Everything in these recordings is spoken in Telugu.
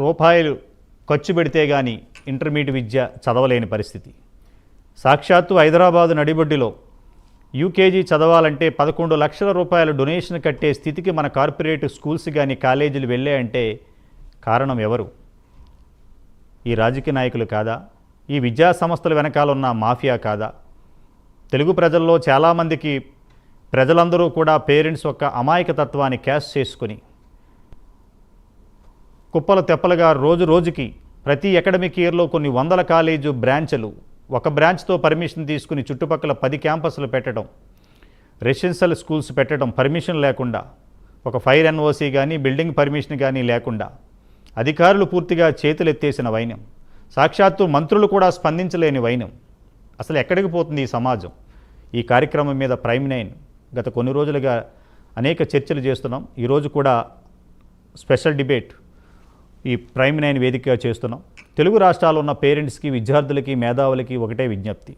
రూపాయలు ఖర్చు పెడితే కానీ ఇంటర్మీడియట్ విద్య చదవలేని పరిస్థితి. సాక్షాత్తు హైదరాబాదు నడిబొడ్డులో యూకేజీ చదవాలంటే 11 లక్షల రూపాయల డొనేషన్ కట్టే స్థితికి మన కార్పొరేట్ స్కూల్స్ కానీ కాలేజీలు వెళ్ళాయంటే కారణం ఎవరు? ఈ రాజకీయ నాయకులు కాదా? ఈ విద్యా సంస్థల వెనకాల ఉన్న మాఫియా కాదా? తెలుగు ప్రజల్లో చాలామందికి ప్రజలందరూ కూడా పేరెంట్స్ యొక్క అమాయకతత్వాన్ని క్యాష్ చేసుకొని కుప్పల తెప్పలుగా రోజు రోజుకి ప్రతి అకాడమిక్ ఇయర్లో కొన్ని వందల కాలేజు బ్రాంచ్లు ఒక బ్రాంచ్తో పర్మిషన్ తీసుకుని చుట్టుపక్కల 10 క్యాంపస్లు పెట్టడం, రెసిడెన్షియల్ స్కూల్స్ పెట్టడం పర్మిషన్ లేకుండా, ఒక ఫైర్ ఎన్ఓసి కానీ బిల్డింగ్ పర్మిషన్ కానీ లేకుండా అధికారులు పూర్తిగా చేతులెత్తేసిన వైనం, సాక్షాత్తు మంత్రులు కూడా స్పందించలేని వైనం. అసలు ఎక్కడికి పోతుంది ఈ సమాజం? ఈ కార్యక్రమం మీద ప్రైమ్ 9 గత కొన్ని రోజులుగా అనేక చర్చలు చేస్తున్నాం. ఈరోజు కూడా స్పెషల్ డిబేట్ ఈ ప్రైమ్ 9 వేదికగా చేస్తున్నాం. తెలుగు రాష్ట్రాల్లో ఉన్న పేరెంట్స్కి, విద్యార్థులకి, మేధావులకి ఒకటే విజ్ఞప్తి: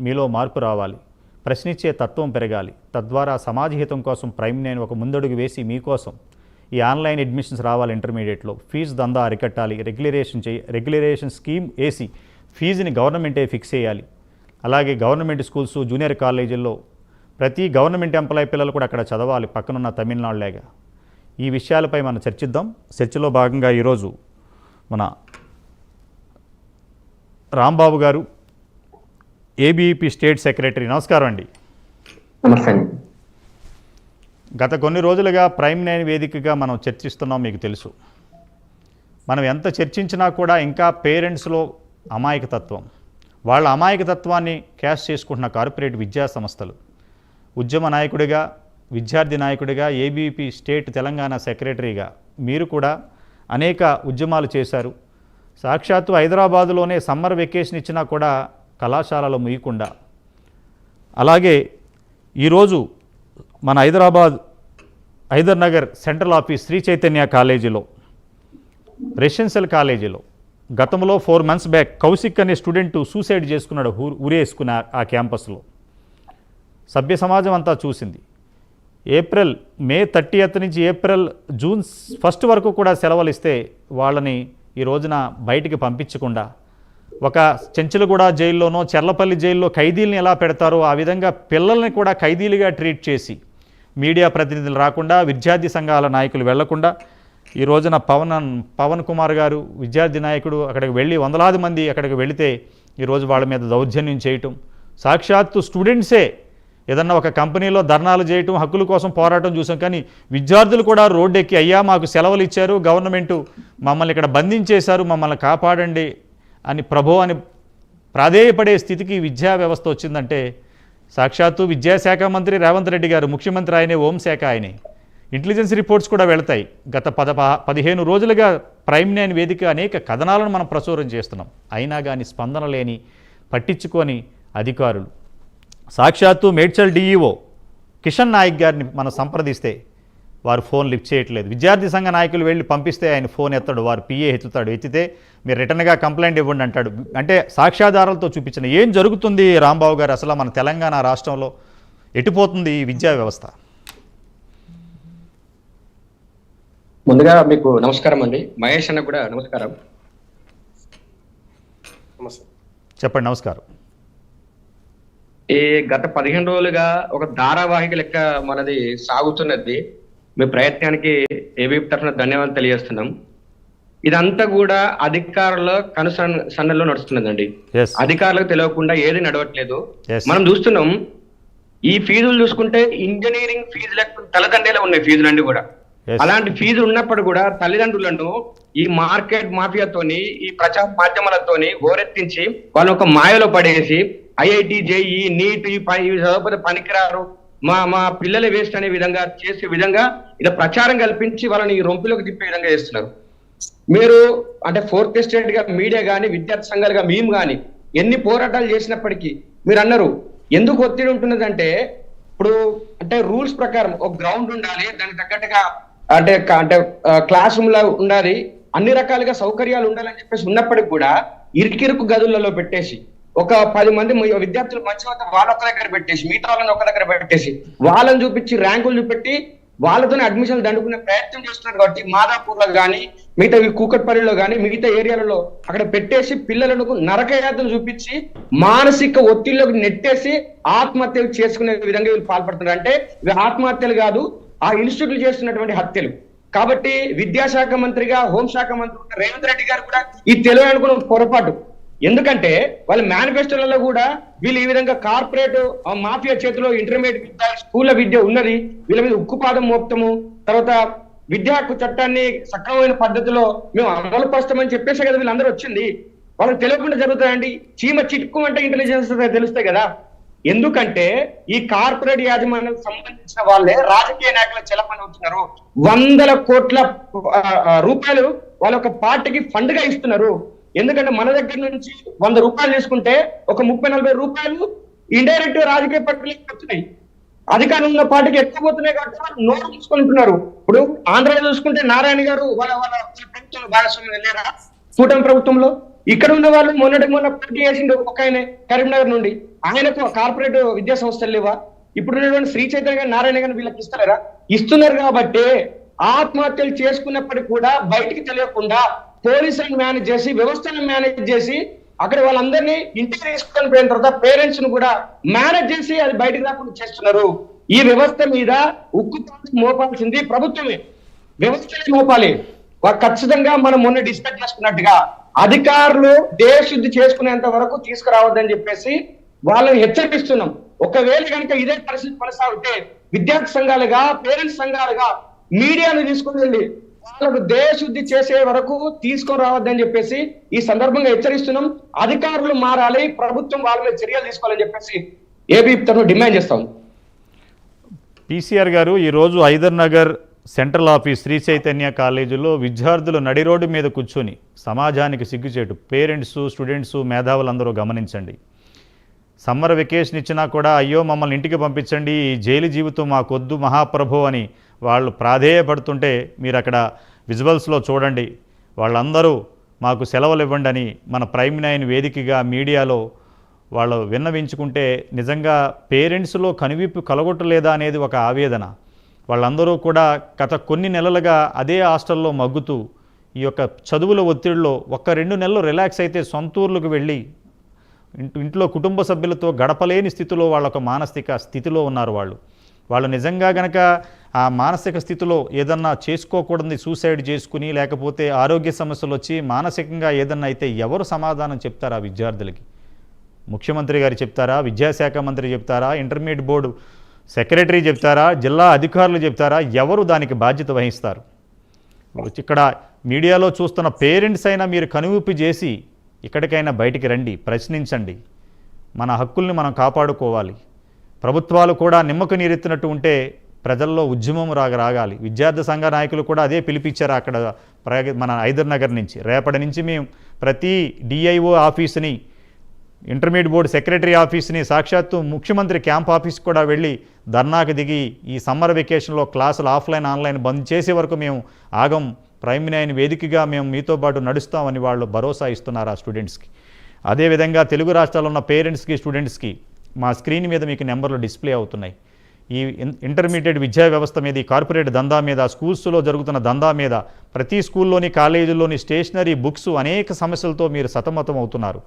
మీలో మార్పు రావాలి, ప్రశ్నించే తత్వం పెరగాలి. తద్వారా సమాజ హితం కోసం ప్రైమ్ 9 ఒక ముందడుగు వేసి మీకోసం ఈ ఆన్లైన్ అడ్మిషన్స్ రావాలి. ఇంటర్మీడియట్లో ఫీజు దందా అరికట్టాలి. రెగ్యులరేషన్ స్కీమ్ వేసి ఫీజుని గవర్నమెంటే ఫిక్స్ చేయాలి. అలాగే గవర్నమెంట్ స్కూల్స్, జూనియర్ కాలేజీల్లో ప్రతి గవర్నమెంట్ ఎంప్లాయీ పిల్లలు కూడా అక్కడ చదవాలి, పక్కనున్న తమిళనాడులాగా. ఈ విషయాలపై మనం చర్చిద్దాం. చర్చలో భాగంగా ఈరోజు మన రాంబాబు గారు, ఏబీవీపీ స్టేట్ సెక్రటరీ. నమస్కారం అండి. నమస్తే. గత కొన్ని రోజులుగా ప్రైమ్ 9 వేదికగా మనం చర్చిస్తున్నాం. మీకు తెలుసు, మనం ఎంత చర్చించినా కూడా ఇంకా పేరెంట్స్లో అమాయకతత్వం, వాళ్ళ అమాయకతత్వాన్ని క్యాష్ చేసుకుంటున్న కార్పొరేట్ విద్యా సంస్థలు. ఉద్యమ నాయకుడిగా, విద్యార్థి నాయకుడిగా, ఏబీవీపీ స్టేట్ తెలంగాణ సెక్రటరీగా మీరు కూడా అనేక ఉద్యమాలు చేశారు. సాక్షాత్తు హైదరాబాదులోనే సమ్మర్ వెకేషన్ ఇచ్చినా కూడా కళాశాలలో ముయ్యకుండా, అలాగే ఈరోజు మన హైదర్ నగర్ సెంట్రల్ ఆఫీస్ శ్రీ చైతన్య కాలేజీలో, రెసిడెన్షియల్ కాలేజీలో గతంలో 4 months బ్యాక్ కౌశిక్ అనే స్టూడెంట్ సూసైడ్ చేసుకున్నాడు, ఉరేసుకున్న ఆ క్యాంపస్లో. సభ్య సమాజం అంతా చూసింది. మే 30th నుంచి జూన్ 1 వరకు కూడా సెలవులు ఇస్తే వాళ్ళని ఈ రోజున బయటికి పంపించకుండా, ఒక చెంచులగూడ జైల్లోనో చెర్లపల్లి జైల్లో ఖైదీలను ఎలా పెడతారో ఆ విధంగా పిల్లల్ని కూడా ఖైదీలుగా ట్రీట్ చేసి, మీడియా ప్రతినిధులు రాకుండా, విద్యార్థి సంఘాల నాయకులు వెళ్లకుండా, ఈ రోజున పవన్ కుమార్ గారు విద్యార్థి నాయకుడు అక్కడికి వెళ్ళి వందలాది మంది అక్కడికి వెళితే ఈరోజు వాళ్ళ మీద దౌర్జన్యం చేయటం, సాక్షాత్తు స్టూడెంట్సే ఏదన్నా ఒక కంపెనీలో ధర్నాలు చేయటం, హక్కుల కోసం పోరాటం చూసాం. కానీ విద్యార్థులు కూడా రోడ్డెక్కి, అయ్యా మాకు సెలవులు ఇచ్చారు, గవర్నమెంటు మమ్మల్ని ఇక్కడ బంధించేశారు, మమ్మల్ని కాపాడండి అని అని ప్రాధేయపడే స్థితికి విద్యా వ్యవస్థ వచ్చిందంటే సాక్షాత్తు విద్యాశాఖ మంత్రి రేవంత్ రెడ్డి గారు, ముఖ్యమంత్రి ఆయనే, హోంశాఖ ఆయనే. ఇంటెలిజెన్స్ రిపోర్ట్స్ కూడా వెళతాయి. గత 15 రోజులుగా ప్రైమ్ 9 వేదిక అనేక కథనాలను మనం ప్రచురం చేస్తున్నాం. అయినా కానీ స్పందన లేని, పట్టించుకొని అధికారులు. సాక్షాత్తు మేడ్చల్ డిఈఓ కిషన్ నాయక్ గారిని మనం సంప్రదిస్తే వారు ఫోన్ లిఫ్ట్ చేయట్లేదు. విద్యార్థి సంఘ నాయకులు వెళ్ళి పంపిస్తే ఆయన ఫోన్ ఎత్తాడు, వారు పిఏ ఎత్తుతాడు, ఎత్తితే మీరు రిటర్న్గా కంప్లైంట్ ఇవ్వండి అంటాడు. అంటే సాక్ష్యాధారాలతో చూపించిన ఏం జరుగుతుంది రాంబాబు గారు? అసలు మన తెలంగాణ రాష్ట్రంలో ఎటుపోతుంది ఈ విద్యా వ్యవస్థ? ముందుగా మీకు నమస్కారం అండి. మహేష్ అన్న కూడా నమస్కారం. చెప్పండి. నమస్కారం. ఈ గత 15 రోజులుగా ఒక ధారావాహిక లెక్క మనది సాగుతున్నది. మీ ప్రయత్నానికి ఏబీవీపీ తరఫున ధన్యవాదాలు తెలియజేస్తున్నాం. ఇదంతా కూడా అధికారుల కనుసన్నల్లో నడుస్తున్నదండి. అధికారులకు తెలియకుండా ఏది నడవట్లేదు. మనం చూస్తున్నాం, ఈ ఫీజులు చూసుకుంటే ఇంజనీరింగ్ ఫీజు లేకపోతే తలదండేలా ఉన్నాయి ఫీజులన్నీ కూడా. అలాంటి ఫీజులు ఉన్నప్పుడు కూడా తల్లిదండ్రులను ఈ మార్కెట్ మాఫియాతోని, ఈ ప్రచార మాధ్యమాలతోని గోరెత్తించి వాళ్ళు ఒక మాయలో పడేసి ఐఐటి, జేఈ, నీట్ ఈ చదవకపోతే పనికిరారు, మా పిల్లలే వేస్ట్ అనే విధంగా చేసే విధంగా ఇలా ప్రచారం కల్పించి వాళ్ళని ఈ రొంపిలోకి తిప్పే విధంగా చేస్తున్నారు. మీరు అంటే 4th ఎస్టేట్ గా మీడియా కానీ, విద్యార్థి సంఘాలుగా మేము కానీ ఎన్ని పోరాటాలు చేసినప్పటికీ మీరు అన్నారు ఎందుకు ఒత్తిడి ఉంటున్నదంటే, ఇప్పుడు అంటే రూల్స్ ప్రకారం ఒక గ్రౌండ్ ఉండాలి, దానికి తగ్గట్టుగా అంటే క్లాస్ రూమ్ లా ఉండాలి, అన్ని రకాలుగా సౌకర్యాలు ఉండాలని చెప్పేసి ఉన్నప్పటికి కూడా ఇరుకిరుకు గదులలో పెట్టేసి ఒక 10 మంది విద్యార్థులు మంచి వాళ్ళ ఒక దగ్గర పెట్టేసి మిగతా వాళ్ళని ఒక దగ్గర పెట్టేసి వాళ్ళని చూపించి ర్యాంకులు చూపెట్టి వాళ్ళతోనే అడ్మిషన్లు దండుకునే ప్రయత్నం చేస్తున్నారు. కాబట్టి మాదాపూర్లో కానీ మిగతా కూకట్పల్లిలో కానీ మిగతా ఏరియాలలో అక్కడ పెట్టేసి పిల్లలకు నరకయాతను చూపించి మానసిక ఒత్తిడిలోకి నెట్టేసి ఆత్మహత్యలు చేసుకునే విధంగా వీళ్ళు పాల్పడుతున్నారు. అంటే ఇవి ఆత్మహత్యలు కాదు, ఆ ఇన్స్టిట్యూట్లు చేస్తున్నటువంటి హత్యలు. కాబట్టి విద్యాశాఖ మంత్రిగా, హోంశాఖ మంత్రి రేవంత్ రెడ్డి గారు కూడా ఈ తెలివి అనుకున్న పొరపాటు. ఎందుకంటే వాళ్ళ మేనిఫెస్టోలలో కూడా వీళ్ళు ఈ విధంగా కార్పొరేట్ మాఫియా చేతిలో ఇంటర్మీడియట్ విద్య, స్కూళ్ళ విద్య ఉన్నది, వీళ్ళ మీద ఉక్కుపాదం మోపుతాము, తర్వాత విద్యా హక్కు చట్టాన్ని సక్రమమైన పద్ధతిలో మేము అమలు పరుస్తామని చెప్పేసే కదా వీళ్ళందరూ వచ్చింది. వాళ్ళకి తెలియకుండా జరుగుతాయండి. చీమ చిటుకు అంటే ఇంటెలిజెన్స్ తెలుస్తాయి కదా. ఎందుకంటే ఈ కార్పొరేట్ యాజమాన్యానికి సంబంధించిన వాళ్ళే రాజకీయ నాయకుల చెలపని అవుతున్నారు. 100 కోట్ల రూపాయలు వాళ్ళ ఒక పార్టీకి ఫండ్ గా ఇస్తున్నారు. ఎందుకంటే మన దగ్గర నుంచి 100 రూపాయలు తీసుకుంటే ఒక 30-40 రూపాయలు ఇండైరెక్ట్ రాజకీయ పార్టీలకు వస్తున్నాయి. అధికారం ఉన్న పార్టీకి ఎక్కువ పోతున్నాయి కాబట్టి వాళ్ళు నోరు మూసుకుంటున్నారు. ఇప్పుడు ఆంధ్రలో చూసుకుంటే నారాయణ గారు వాళ్ళ ప్రభుత్వంలో భాగస్వామ్యం వెళ్ళారా కూటమి ప్రభుత్వంలో? ఇక్కడ ఉన్న వాళ్ళు మొన్న పోటీ చేసిండు ఒక ఆయన కరీంనగర్ నుండి, ఆయనకు కార్పొరేట్ విద్యా సంస్థలు లేవా? ఇప్పుడున్నటువంటి శ్రీ చైతన్య గారు, నారాయణ గారిని వీళ్ళకి ఇస్తారా? ఇస్తున్నారు. కాబట్టి ఆత్మహత్యలు చేసుకున్నప్పటికీ కూడా బయటికి తెలియకుండా పోలీసులను మేనేజ్ చేసి, వ్యవస్థను మేనేజ్ చేసి, అక్కడ వాళ్ళందరినీ ఇంటికి తీసుకొని పోయిన తర్వాత పేరెంట్స్ ను కూడా మేనేజ్ చేసి అది బయటకు రాకుండా చేస్తున్నారు. ఈ వ్యవస్థ మీద ఉక్కుపాదం మోపాల్సింది ప్రభుత్వమే, వ్యవస్థలే మోపాలి. ఖచ్చితంగా మనం మొన్న డిస్కస్ చేసుకున్నట్టుగా అధికారులు దేశశుద్ధి చేసుకునేంత వరకు తీసుకురావద్దని చెప్పేసి వాళ్ళని హెచ్చరిస్తున్నాం. ఒకవేళ కనుక ఇదే పరిస్థితి కొనసాగితే విద్యార్థి సంఘాలుగా, పేరెంట్స్ సంఘాలుగా మీడియాను తీసుకుని వెళ్ళి వాళ్ళకు దేశశుద్ధి చేసే వరకు తీసుకొని రావద్దని చెప్పేసి ఈ సందర్భంగా హెచ్చరిస్తున్నాం. అధికారులు మారాలి, ప్రభుత్వం వాళ్ళ మీద చర్యలు తీసుకోవాలని చెప్పేసి ఏబీవీపీ తరఫున డిమాండ్ చేస్తాం. పీసీఆర్ గారు, ఈరోజు హైదర్ నగర్ సెంట్రల్ ఆఫీస్ శ్రీ చైతన్య కాలేజీలో విద్యార్థులు నడి రోడ్డు మీద కూర్చొని సమాజానికి సిగ్గుచేటు, పేరెంట్స్, స్టూడెంట్స్, మేధావులందరూ గమనించండి. సమ్మర్ వెకేషన్ ఇచ్చినా కూడా అయ్యో మమ్మల్ని ఇంటికి పంపించండి, ఈ జైలు జీవితం మాకొద్దు మహాప్రభు అని వాళ్ళు ప్రాధేయపడుతుంటే మీరు అక్కడ విజువల్స్లో చూడండి. వాళ్ళందరూ మాకు సెలవులు ఇవ్వండి అని మన ప్రైమ్ 9 వేదికగా మీడియాలో వాళ్ళు విన్నవించుకుంటే నిజంగా పేరెంట్స్లో కనువిప్పు కలగొట్టలేదా అనేది ఒక ఆవేదన. వాళ్ళందరూ కూడా గత కొన్ని నెలలుగా అదే హాస్టల్లో మగ్గుతూ ఈ యొక్క చదువుల ఒత్తిడిలో 1-2 నెలలు రిలాక్స్ అయితే సొంతూర్లకు వెళ్ళి ఇంట్లో కుటుంబ సభ్యులతో గడపలేని స్థితిలో వాళ్ళొక మానసిక స్థితిలో ఉన్నారు. వాళ్ళు నిజంగా గనక ఆ మానసిక స్థితిలో ఏదన్నా చేసుకోకూడదు సూసైడ్ చేసుకుని, లేకపోతే ఆరోగ్య సమస్యలు వచ్చి మానసికంగా ఏదన్నా అయితే ఎవరు సమాధానం చెప్తారా విద్యార్థులకి? ముఖ్యమంత్రి గారు చెప్తారా? విద్యాశాఖ మంత్రి చెప్తారా? ఇంటర్మీడియట్ బోర్డు సెక్రటరీ చెప్తారా? జిల్లా అధికారులు చెప్తారా? ఎవరు దానికి బాధ్యత వహిస్తారు? ఇక్కడ మీడియాలో చూస్తున్న పేరెంట్స్ అయినా మీరు కనువిప్పు చేసి ఇక్కడికైనా బయటికి రండి, ప్రశ్నించండి. మన హక్కుల్ని మనం కాపాడుకోవాలి. ప్రభుత్వాలు కూడా నిమ్మకు నీరెత్తినట్టు ఉంటే ప్రజల్లో ఉద్యమం రాగాలి. విద్యార్థి సంఘ నాయకులు కూడా అదే పిలిపించారు అక్కడ మన హైదర్ నగర్ నుంచి. రేపటి నుంచి మేము ప్రతి డిఐఓ ఆఫీసుని, ఇంటర్మీడియట్ బోర్డు సెక్రటరీ ఆఫీస్ని, సాక్షాత్తు ముఖ్యమంత్రి క్యాంప్ ఆఫీస్ కూడా వెళ్ళి ధర్నాకు దిగి ఈ సమ్మర్ వెకేషన్లో క్లాసులు ఆఫ్లైన్ ఆన్లైన్ బంద్ చేసే వరకు మేము ఆగం, ప్రైమ్ 9 వేదికగా మేము మీతో పాటు నడుస్తామని వాళ్ళు భరోసా ఇస్తున్నారు ఆ స్టూడెంట్స్కి. అదేవిధంగా తెలుగు రాష్ట్రాల్లో ఉన్న పేరెంట్స్కి, స్టూడెంట్స్కి మా స్క్రీన్ మీద మీకు నెంబర్లు డిస్ప్లే అవుతున్నాయి. ఈ ఇంటర్మీడియట్ విద్యా వ్యవస్థ మీద, ఈ కార్పొరేట్ దందా మీద, స్కూల్స్లో జరుగుతున్న దందా మీద, ప్రతి స్కూల్లోని కాలేజీల్లోని స్టేషనరీ, బుక్స్, అనేక సమస్యలతో మీరు సతమతం అవుతున్నారు.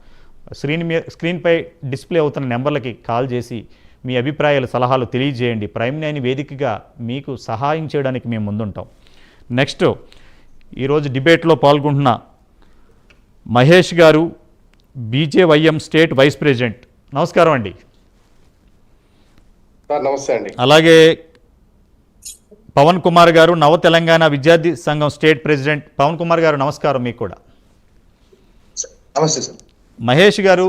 స్క్రీన్పై డిస్ప్లే అవుతున్న నెంబర్లకి కాల్ చేసి మీ అభిప్రాయాలు, సలహాలు తెలియజేయండి. ప్రైమ్ 9 వేదికగా మీకు సహాయం చేయడానికి మేము ముందుంటాం. నెక్స్ట్, ఈరోజు డిబేట్లో పాల్గొంటున్న మహేష్ గారు, బీజేవైఎం స్టేట్ వైస్ ప్రెసిడెంట్. నమస్కారం అండి. నమస్తే అండి. అలాగే పవన్ కుమార్ గారు, నవ తెలంగాణ విద్యార్థి సంఘం స్టేట్ ప్రెసిడెంట్. పవన్ కుమార్ గారు నమస్కారం మీకు కూడా. నమస్తే సార్. మహేష్ గారు,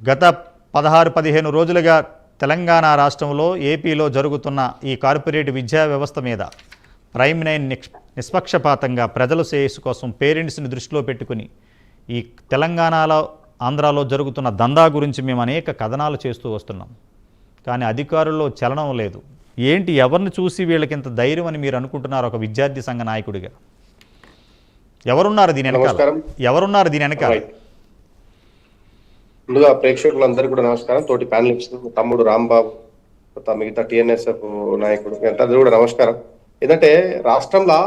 గత 16-15 రోజులుగా తెలంగాణ రాష్ట్రంలో, ఏపీలో జరుగుతున్న ఈ కార్పొరేట్ విద్యా వ్యవస్థ మీద ప్రైమ్ 9 నిష్పక్షపాతంగా ప్రజల శ్రేయస్సు కోసం పేరెంట్స్ని దృష్టిలో పెట్టుకుని ఈ తెలంగాణలో, ఆంధ్రాలో జరుగుతున్న దందా గురించి మేము అనేక కథనాలు చేస్తూ వస్తున్నాం. కానీ అధికారుల్లో చలనం లేదు. ఏంటి, ఎవరిని చూసి వీళ్ళకి ఇంత ధైర్యం అని మీరు అనుకుంటున్నారు ఒక విద్యార్థి సంఘ నాయకుడిగా? ఎవరున్నారు దీని వెనకాల? ముందుగా ప్రేక్షకులందరికీ కూడా నమస్కారం. తోటి ప్యానలిస్ట్ తమ్ముడు రాంబాబు, మిగతా టిఎన్ఎస్ఎఫ్ నాయకుడు అందరూ కూడా నమస్కారం. ఏంటంటే రాష్ట్రంలో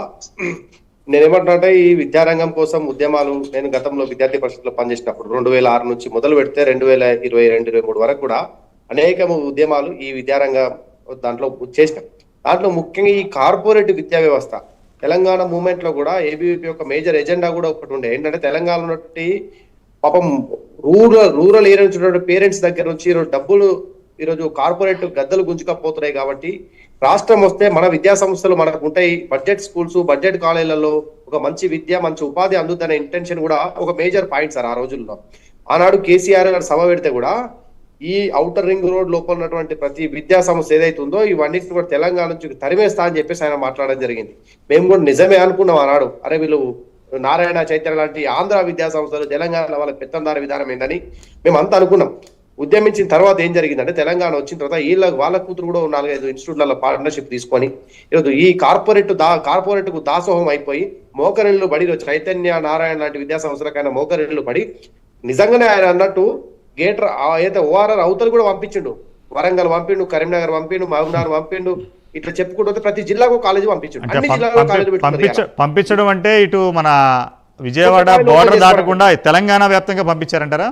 నేనేమంటున్నా ఈ విద్యారంగం కోసం ఉద్యమాలు నేను గతంలో విద్యార్థి పరిషత్లో పనిచేసినప్పుడు 2006 నుంచి మొదలు పెడితే 2022-23 వరకు కూడా అనేక ఉద్యమాలు ఈ విద్యారంగం దాంట్లో చేసినాం. దాంట్లో ముఖ్యంగా ఈ కార్పొరేట్ విద్యా వ్యవస్థ తెలంగాణ మూవ్మెంట్ లో కూడా ఏబీవీపీ యొక్క మేజర్ ఎజెండా కూడా ఒకటి ఉండే. ఏంటంటే తెలంగాణ ఉన్నటువంటి పాపం రూరల్ ఏరియా నుంచి పేరెంట్స్ దగ్గర నుంచి ఈరోజు డబ్బులు ఈరోజు కార్పొరేట్ గద్దలు గుంజుకపోతున్నాయి. కాబట్టి రాష్ట్రం వస్తే మన విద్యా సంస్థలు మనకు ఉంటాయి, బడ్జెట్ స్కూల్స్ బడ్జెట్ కాలేజీలలో ఒక మంచి విద్య మంచి ఉపాధి అందుద్దనే ఇంటెన్షన్ కూడా ఒక మేజర్ పాయింట్ సార్. ఆ రోజుల్లో ఆనాడు కేసీఆర్ గారు సభ పెడితే కూడా ఈ ఔటర్ రింగ్ రోడ్ లోపల ఉన్నటువంటి ప్రతి విద్యా సంస్థ ఏదైతే ఉందో ఇవన్నిటిని కూడా తెలంగాణ నుంచి తరిమేస్తా అని చెప్పేసి ఆయన మాట్లాడడం జరిగింది. మేము కూడా నిజమే అనుకున్నాం ఆనాడు, అరే వీళ్ళు నారాయణ చైతన్య లాంటి ఆంధ్ర విద్యా సంస్థలు తెలంగాణ వాళ్ళ పెత్తందార విధానం ఏందని మేము అంతా అనుకున్నాం. ఉద్యమించిన తర్వాత ఏం జరిగిందంటే తెలంగాణ వచ్చిన తర్వాత వాళ్ళ కూతురు కూడా 4-5 ఇన్స్టిట్యూట్లలో పార్ట్నర్షిప్ తీసుకొని ఈరోజు ఈ కార్పొరేట్ కు దాసోహం అయిపోయి మోకరిల్లు బడి చైతన్య నారాయణ లాంటి విద్యా సంస్థలకైనా మోకరిల్లు పడి నిజంగానే ఆయన అన్నట్టు గేటర్ అయితే ఓఆర్ఆర్ అవతలు కూడా పంపించిండు. వరంగల్ పంపిండు, కరీంనగర్ పంపిండు, మహబూబ్నగర్ పంపిండు. ఇట్లా చెప్పుకుంటే ప్రతి జిల్లాకు కాలేజీ పంపించండు. అన్ని జిల్లాలో కాలేజీ పంపించడం అంటే ఇటు మన విజయవాడ బోర్డర్ దాటకుండా తెలంగాణ వ్యాప్తంగా పంపించారంటారా?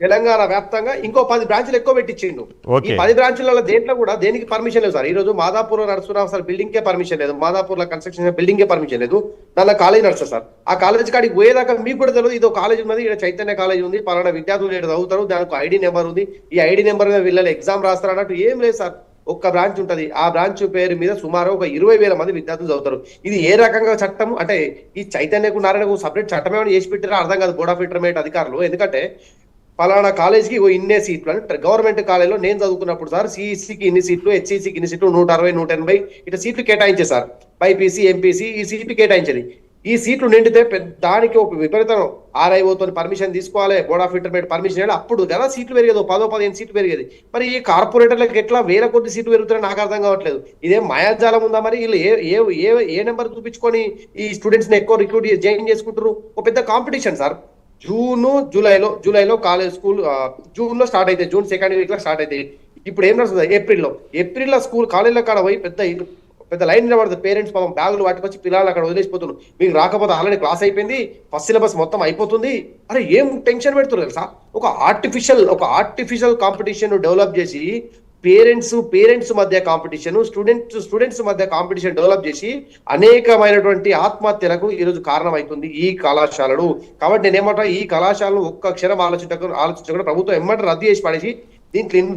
తెలంగాణ వ్యాప్తంగా ఇంకో 10 బ్రాంచ్లు ఎక్కువ పెట్టించిండు. ఈ 10 బ్రాంచ్లలో దేంట్లో కూడా దేనికి పర్మిషన్ లేదు సార్. ఈ రోజు మాదాపూర్ లో నడుస్తున్నా సార్, బిల్డింగ్ కే పర్మిషన్ లేదు. మాదాపూర్ లో కన్స్ట్రక్షన్ బిల్డింగ్ కే పర్మిషన్ లేదు. దానిలో కాలేజ్ నడుస్తుంది సార్. ఆ కాలేజ్ కాడికి పోయేదాకా మీకు కూడా తెలియదు ఇదో కాలేజ్ ఉన్నది, ఇక్కడ చైతన్య కాలేజ్ ఉంది, పలానా విద్యార్థులు ఇక్కడ చదువుతారు, దానికి ఐడి నెంబర్ ఉంది, ఈ ఐడి నెంబర్ మీద వీళ్ళని ఎగ్జామ్ రాస్తారు అన్నట్టు ఏం లేదు సార్. ఒక్క బ్రాంచ్ ఉంటది, ఆ బ్రాంచ్ పేరు మీద సుమారు ఒక 20,000 మంది విద్యార్థులు చదువుతారు. ఇది ఏ రకంగా చట్టం అంటే ఈ చైతన్యకు నారాయణకు సపరేట్ చట్టం ఏమైనా చేసి పెట్టారో అర్థం కాదు బోర్డ్ ఆఫ్ ఇంటర్మీడియట్ అధికారులు. ఎందుకంటే పలానా కాలేజ్కి ఇన్నే సీట్లు అంటే గవర్నమెంట్ కాలేజ్లో నేను చదువుకున్నప్పుడు సార్ సిఈసికి ఇన్ని సీట్లు, హెచ్ఈసికి ఇన్ని సీట్లు, 160, 180 ఇట్లా సీట్లు కేటాయించారు సార్. బైపీసీ, ఎంపీసీ ఈ సీట్లు కేటాయించేది. ఈ సీట్లు నిండితే దానికి ఒక విపరీతం ఆర్ఐఓతో పర్మిషన్ తీసుకోవాలి, బోర్డ్ ఆఫ్ ఇంటర్మీడియట్ పర్మిషన్ ఇవ్వాలి. అప్పుడు కదా సీట్లు పెరిగేది, 10-15 సీట్లు పెరిగేది. మరి ఈ కార్పొరేటర్లకు ఎట్లా వేల కొద్ది సీట్లు పెరుగుతారని నాకు అర్థం కావట్లేదు. ఇదేం మాయాజాలం ఉందా? మరి వీళ్ళు ఏ నెంబర్ చూపించుకొని ఈ స్టూడెంట్స్ ని ఎక్కువ రిక్రూట్ జాయిన్ చేసుకుంటారు? ఒక పెద్ద కాంపిటీషన్ సార్. జూలైలో కాలేజ్ స్కూల్ జూన్ లో స్టార్ట్ అయితే, జూన్ 2nd వీక్ లో స్టార్ట్ అయితే. ఇప్పుడు ఏం నడుస్తుంది? ఏప్రిల్లో స్కూల్ కాలేజీలో కాడ పోయి పెద్ద లైన్ నిలబడుతుంది. పేరెంట్స్ పాపం బ్యాగులు పట్టుకొచ్చి పిల్లలు అక్కడ వదిలేసిపోతున్నారు. మీకు రాకపోతే ఆల్రెడీ క్లాస్ అయిపోయింది, ఫస్ట్ సిలబస్ మొత్తం అయిపోతుంది. అరే ఏం టెన్షన్ పెడుతున్నారు సార్. ఒక ఆర్టిఫిషియల్ కాంపిటీషన్ డెవలప్ చేసి పేరెంట్స్ మధ్య కాంపిటీషన్, స్టూడెంట్స్ మధ్య కాంపిటీషన్ డెవలప్ చేసి అనేకమైనటువంటి ఆత్మహత్యలకు ఈరోజు కారణం అవుతుంది ఈ కళాశాలలు. కాబట్టి నేనేమంటా ఈ కళాశాలను ఒక్క క్షణం ఆలోచించకుండా ప్రభుత్వం ఎమ్మటి రద్దు చేసి పడేసి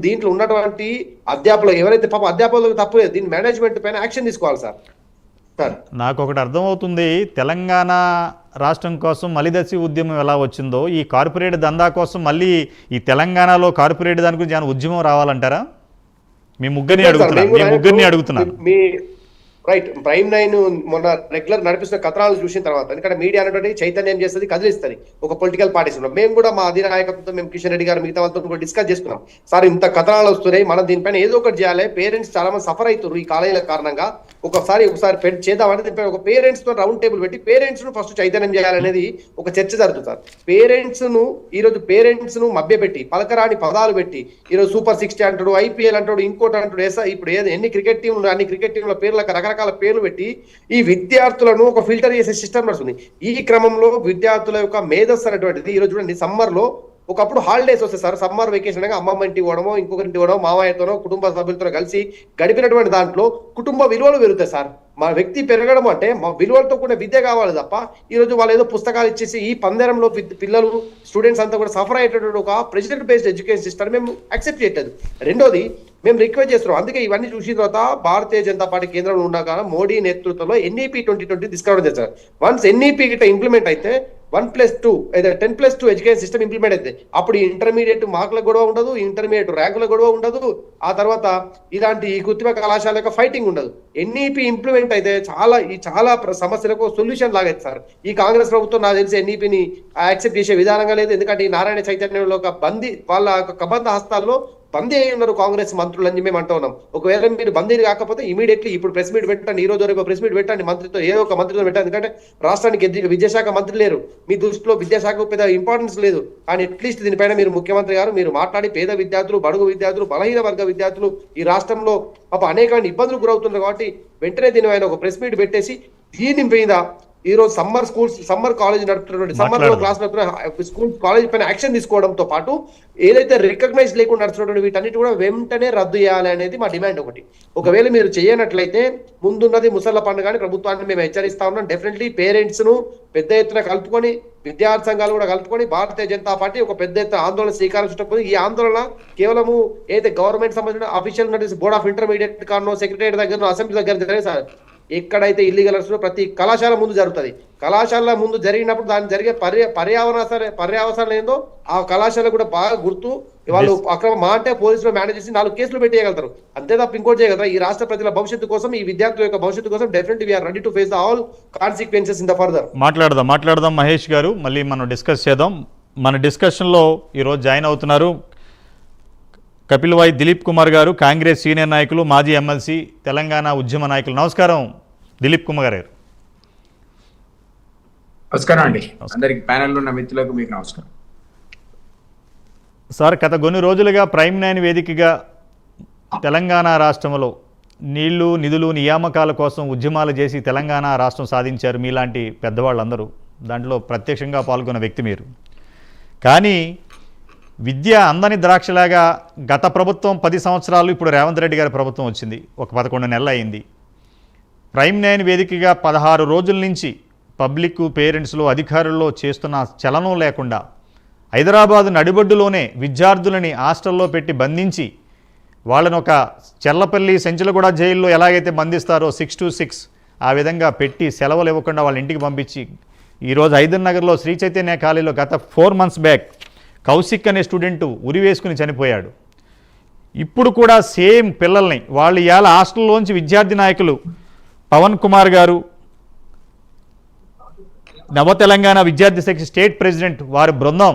దీంట్లో ఉన్నటువంటి అధ్యాపకులు ఎవరైతే పాపం అధ్యాపకులకు తప్పు లేదు, దీని మేనేజ్మెంట్ పైన యాక్షన్ తీసుకోవాలి సార్. నాకు ఒకటి అర్థమవుతుంది, తెలంగాణ రాష్ట్రం కోసం మలిదశి ఉద్యమం ఎలా వచ్చిందో ఈ కార్పొరేట్ దందా కోసం మళ్ళీ ఈ తెలంగాణలో కార్పొరేట్ దాని గురించి ఏమైనా ఉద్యమం రావాలంటారా? మీ ముగ్గురిని అడుగుతున్నాను. రైట్, ప్రైమ్ 9 మొన్న రెగ్యులర్ నడిపిస్తున్న కథనాలు చూసిన తర్వాత, ఎందుకంటే మీడియా అనేటువంటి చైతన్యం చేస్తుంది, కదిలిస్తుంది ఒక పొలిటికల్ పార్టీస్. మేము కూడా మా అధినాయకత్వంతో మేము కిషన్ రెడ్డి గారు మిగతా వాళ్ళతో కూడా డిస్కస్ చేసుకున్నాం. సార్ ఇంత కథనాలు వస్తున్నాయి, మనం దీనిపైన ఏదో ఒకటి చేయాలి. పేరెంట్స్ చాలా మంది సఫర్ అవుతారు ఈ కాలేజీల కారణంగా. ఒకసారి చేద్దామంటే దీనిపైన ఒక పేరెంట్స్ తో రౌండ్ టేబుల్ పెట్టి పేరెంట్స్ ను ఫస్ట్ చైతన్యం చేయాలనేది ఒక చర్చ జరుగుతుంది సార్. పేరెంట్స్ ను మభ్యపెట్టి పలకరాని పదాలు పెట్టి ఈరోజు సూపర్ 60 అంటాడు, ఐపీఎల్ అంటాడు, ఇంకోటి అంటాడు. ఇప్పుడు ఎన్ని క్రికెట్ టీంల పేర్లకు రకరకాల పేర్లు పెట్టి ఈ విద్యార్థులను ఒక ఫిల్టర్ చేసే సిస్టమ్ నడుస్తుంది. ఈ క్రమంలో విద్యార్థుల యొక్క మేధస్సు అనేటువంటిది ఈరోజు చూడండి, సమ్మర్ లో ఒకప్పుడు హాలిడేస్ వస్తాయి సార్, సమ్మర్ వెకేషన్ అనగా అమ్మమ్మ ఇంటికి పోవడమో, ఇంకొకరింటి పోవడం, మామయ్యతోనో, కుటుంబ సభ్యులతో కలిసి గడిపినటువంటి దాంట్లో కుటుంబ విలువలు పెరుగుతాయి సార్. మా వ్యక్తి పెరగడం అంటే మా విలువలతో కూడా విద్య కావాలి తప్ప ఈరోజు వాళ్ళు ఏదో పుస్తకాలు ఇచ్చేసి ఈ పందేరంలో పిల్లలు స్టూడెంట్స్ అంతా కూడా సఫర్ అయ్యేటటువంటి ఒక ప్రెసిడెంట్ బేస్డ్ ఎడ్యుకేషన్ సిస్టమ్ మేము యాక్సెప్ట్ చేయట్లేదు. రెండోది మేము రిక్వెస్ట్ చేస్తున్నాం. అందుకే ఇవన్నీ చూసిన తర్వాత భారతీయ జనతా పార్టీ కేంద్రంలో ఉండగా మోడీ నేతృత్వంలో NEP 2020 తీసుకురావడం చేస్తారు. వన్స్ NEP గిట్ట ఇంప్లిమెంట్ అయితే 1+2 అయితే 10+2 ఎడ్యుకేషన్ సిస్టమ్ ఇంప్లిమెంట్ అయితే అప్పుడు ఇంటర్మీడియట్ మార్కుల గొడవ ఉండదు, ఇంటర్మీడియట్ ర్యాంకుల గొడవ ఉండదు, ఆ తర్వాత ఇలాంటి కృత్రిమ కళాశాల యొక్క ఫైటింగ్ ఉండదు. ఎన్ఈపి ఇంప్లిమెంట్ అయితే చాలా సమస్యలకు సొల్యూషన్ లాగైతే సార్. ఈ కాంగ్రెస్ ప్రభుత్వం నాకు తెలిసి ఎన్ఈపిని యాక్సెప్ట్ చేసే విధానంగా లేదు. ఎందుకంటే ఈ నారాయణ చైతన్యంలో ఒక వాళ్ళ కబంధ హస్తాల్లో బందీ అయి ఉన్నారు కాంగ్రెస్ మంత్రులు అని మేము అంటూ ఉన్నాం. ఒకవేళ మీరు బందీ కాకపోతే ఇమీడియట్లీ ఇప్పుడు ప్రెస్ మీట్ పెట్టండి, ఈ రోజు వరకు ప్రెస్ మీట్ పెట్టండి, మంత్రితో ఏదో ఒక మంత్రితో పెట్టండి. ఎందుకంటే రాష్ట్రానికి విద్యాశాఖ మంత్రి లేరు, మీ దృష్టిలో విద్యాశాఖకు పెద్ద ఇంపార్టెన్స్ లేదు. కానీ అట్లీస్ట్ దీనిపైన మీరు ముఖ్యమంత్రి గారు మీరు మాట్లాడి పేద విద్యార్థులు, బడుగు విద్యార్థులు, బలహీన వర్గ విద్యార్థులు ఈ రాష్ట్రంలో అనేక ఇబ్బందులు గురవుతున్నారు కాబట్టి వెంటనే దీని పైన ఒక ప్రెస్ మీట్ పెట్టేసి దీని మీద ఈ రోజు సమ్మర్ కాలేజ్ నడుపుతున్నటువంటి సమ్మర్ లో క్లాస్ నడుపుతున్న స్కూల్ కాలేజ్ పైన యాక్షన్ తీసుకోవడంతో పాటు ఏదైతే రికగ్నైజ్ లేకుండా నడుస్తున్నటువంటి వీటన్నిటి కూడా వెంటనే రద్దు చేయాలి అనేది మా డిమాండ్ ఒకటి. ఒకవేళ మీరు చేయనట్లయితే ముందున్నది ముసళ్ళ పండుగ ప్రభుత్వాన్ని మేము హెచ్చరిస్తా ఉన్నాం. డెఫినెట్లీ పేరెంట్స్ ను పెద్ద ఎత్తున కలుపుకొని, విద్యార్థి సంఘాలు కూడా కలుపుకొని భారతీయ జనతా పార్టీ ఒక పెద్ద ఎత్తున ఆందోళన శ్రీకారం చుట్టకపోతే ఈ ఆందోళన కేవలము ఏదైతే గవర్నమెంట్ సంబంధించిన అఫీషియల్ బోర్డ్ ఆఫ్ ఇంటర్మీడియట్ కానో సెక్రటరీ దగ్గర అసెంబ్లీ దగ్గర జరిగే సార్ ఎక్కడైతే ఇల్లీగల్ ప్రతి కళాశాల ముందు జరుగుతుంది. కళాశాల ముందు జరిగినప్పుడు దాన్ని జరిగే పర్యావసరం ఏందో ఆ కళాశాల కూడా బాగా గుర్తు వాళ్ళు అక్రమ అంటే పోలీసులు మేనేజ్ చేసి 4 కేసులు పెట్టేయగలుగుతారు. అంతే తప్ప ఇంకోటి చేయగలరా? ఈ రాష్ట్ర ప్రజల భవిష్యత్తు కోసం, ఈ విద్యార్థుల యొక్క భవిష్యత్తు కోసం definitely we are ready to face the all consequences in the further. మాట్లాడదాం మహేష్ గారు, మళ్ళీ మనం డిస్కస్ చేద్దాం. మన డిస్కషన్లో ఈరోజు జాయిన్ అవుతున్నారు కపిల్వాయి దిలీప్ కుమార్ గారు, కాంగ్రెస్ సీనియర్ నాయకులు, మాజీ ఎమ్మెల్సీ, తెలంగాణ ఉద్యమ నాయకులు. నమస్కారం దిలీప్ కుమార్ గారు. నమస్కారం అండి, అందరికి ప్యానెల్లో ఉన్న మిత్రులకు మీకు నమస్కారం. సార్, గత కొన్ని రోజులుగా ప్రైమ్ 9 వేదికగా తెలంగాణ రాష్ట్రంలో నీళ్లు, నిధులు, నియామకాల కోసం ఉద్యమాలు చేసి తెలంగాణ రాష్ట్రం సాధించారు మీలాంటి పెద్దవాళ్ళందరూ. దాంట్లో ప్రత్యక్షంగా పాల్గొన్న వ్యక్తి మీరు. కానీ విద్య అందని ద్రాక్షలాగా గత ప్రభుత్వం 10 సంవత్సరాలు, ఇప్పుడు రేవంత్ రెడ్డి గారి ప్రభుత్వం వచ్చింది, ఒక 11 నెలలు అయింది. ప్రైమ్ 9 వేదికగా 16 రోజుల నుంచి పబ్లిక్, పేరెంట్స్లో, అధికారుల్లో చేస్తున్న చలనం లేకుండా హైదరాబాద్ నడిబొడ్డులోనే విద్యార్థులని హాస్టల్లో పెట్టి బంధించి వాళ్ళని ఒక చెల్లపల్లి, సెంచలగూడ జైల్లో ఎలాగైతే బంధిస్తారో 6 to 6 ఆ విధంగా పెట్టి సెలవులు ఇవ్వకుండా వాళ్ళ ఇంటికి పంపించి ఈరోజు హైదర్నగర్లో శ్రీ చైతన్య కాలేజీలో గత 4 months బ్యాక్ కౌశిక్ అనే స్టూడెంటు ఉరి వేసుకుని చనిపోయాడు. ఇప్పుడు కూడా సేమ్ పిల్లల్ని వాళ్ళు ఇవాళ హాస్టల్లోంచి విద్యార్థి నాయకులు పవన్ కుమార్ గారు, నవ తెలంగాణ విద్యార్థి శక్తి స్టేట్ ప్రెసిడెంట్ వారి బృందం,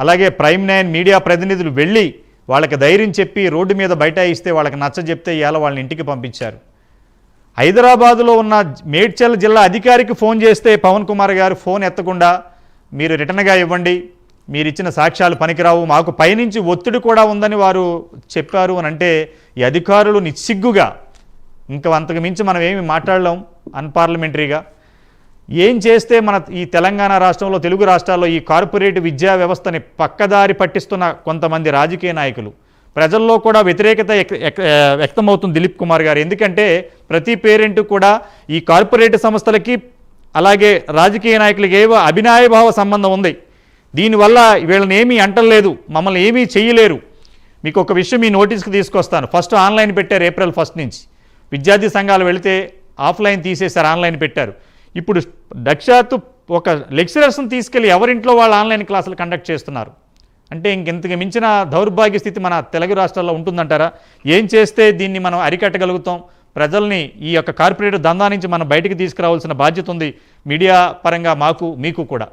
అలాగే ప్రైమ్ 9 మీడియా ప్రతినిధులు వెళ్ళి వాళ్ళకి ధైర్యం చెప్పి రోడ్డు మీద బైఠాయిస్తే వాళ్ళకి నచ్చజెప్తే ఇవాళ వాళ్ళని ఇంటికి పంపించారు. హైదరాబాదులో ఉన్న మేడ్చల్ జిల్లా అధికారికి ఫోన్ చేస్తే పవన్ కుమార్ గారు ఫోన్ ఎత్తకుండా మీరు రిటర్న్గా ఇవ్వండి, మీరు ఇచ్చిన సాక్ష్యాలు పనికిరావు, మాకు పైనుంచి ఒత్తిడి కూడా ఉందని వారు చెప్పారు అని అంటే ఈ అధికారులు నిస్సిగ్గుగా, ఇంకా అంతకు మించి మనం ఏమి మాట్లాడలేం అన్పార్లమెంటరీగా. ఏం చేస్తే మన ఈ తెలంగాణ రాష్ట్రంలో, తెలుగు రాష్ట్రాల్లో ఈ కార్పొరేట్ విద్యా వ్యవస్థని పక్కదారి పట్టిస్తున్న కొంతమంది రాజకీయ నాయకులు, ప్రజల్లో కూడా వ్యతిరేకత వ్యక్తమవుతుంది దిలీప్ కుమార్ గారు. ఎందుకంటే ప్రతి పేరెంట్ కూడా ఈ కార్పొరేట్ సంస్థలకి అలాగే రాజకీయ నాయకులకి ఏవో అభినయభావ సంబంధం ఉంది. దీనివల్ల వీళ్ళని ఏమీ అంటలేదు, మమ్మల్ని ఏమీ చేయలేరు. మీకు ఒక విషయం ఈ నోటీస్కి తీసుకొస్తాను. ఫస్ట్ ఆన్లైన్ పెట్టారు April 1 నుంచి. విద్యార్థి సంఘాలు వెళితే ఆఫ్లైన్ తీసేశారు, ఆన్లైన్ పెట్టారు. ఇప్పుడు దక్షాత్తు ఒక లెక్చరర్స్ని తీసుకెళ్ళి ఎవరింట్లో వాళ్ళు ఆన్లైన్ క్లాసులు కండక్ట్ చేస్తున్నారు. అంటే ఇంకెంతకు మించిన దౌర్భాగ్య స్థితి మన తెలుగు రాష్ట్రాల్లో ఉంటుందంటారా? ఏం చేస్తే దీన్ని మనం అరికట్టగలుగుతాం? ప్రజల్ని ఈ యొక్క కార్పొరేట్ దందా నుంచి మనం బయటికి తీసుకురావాల్సిన బాధ్యత ఉంది మీడియా పరంగా, మాకు మీకు కూడా.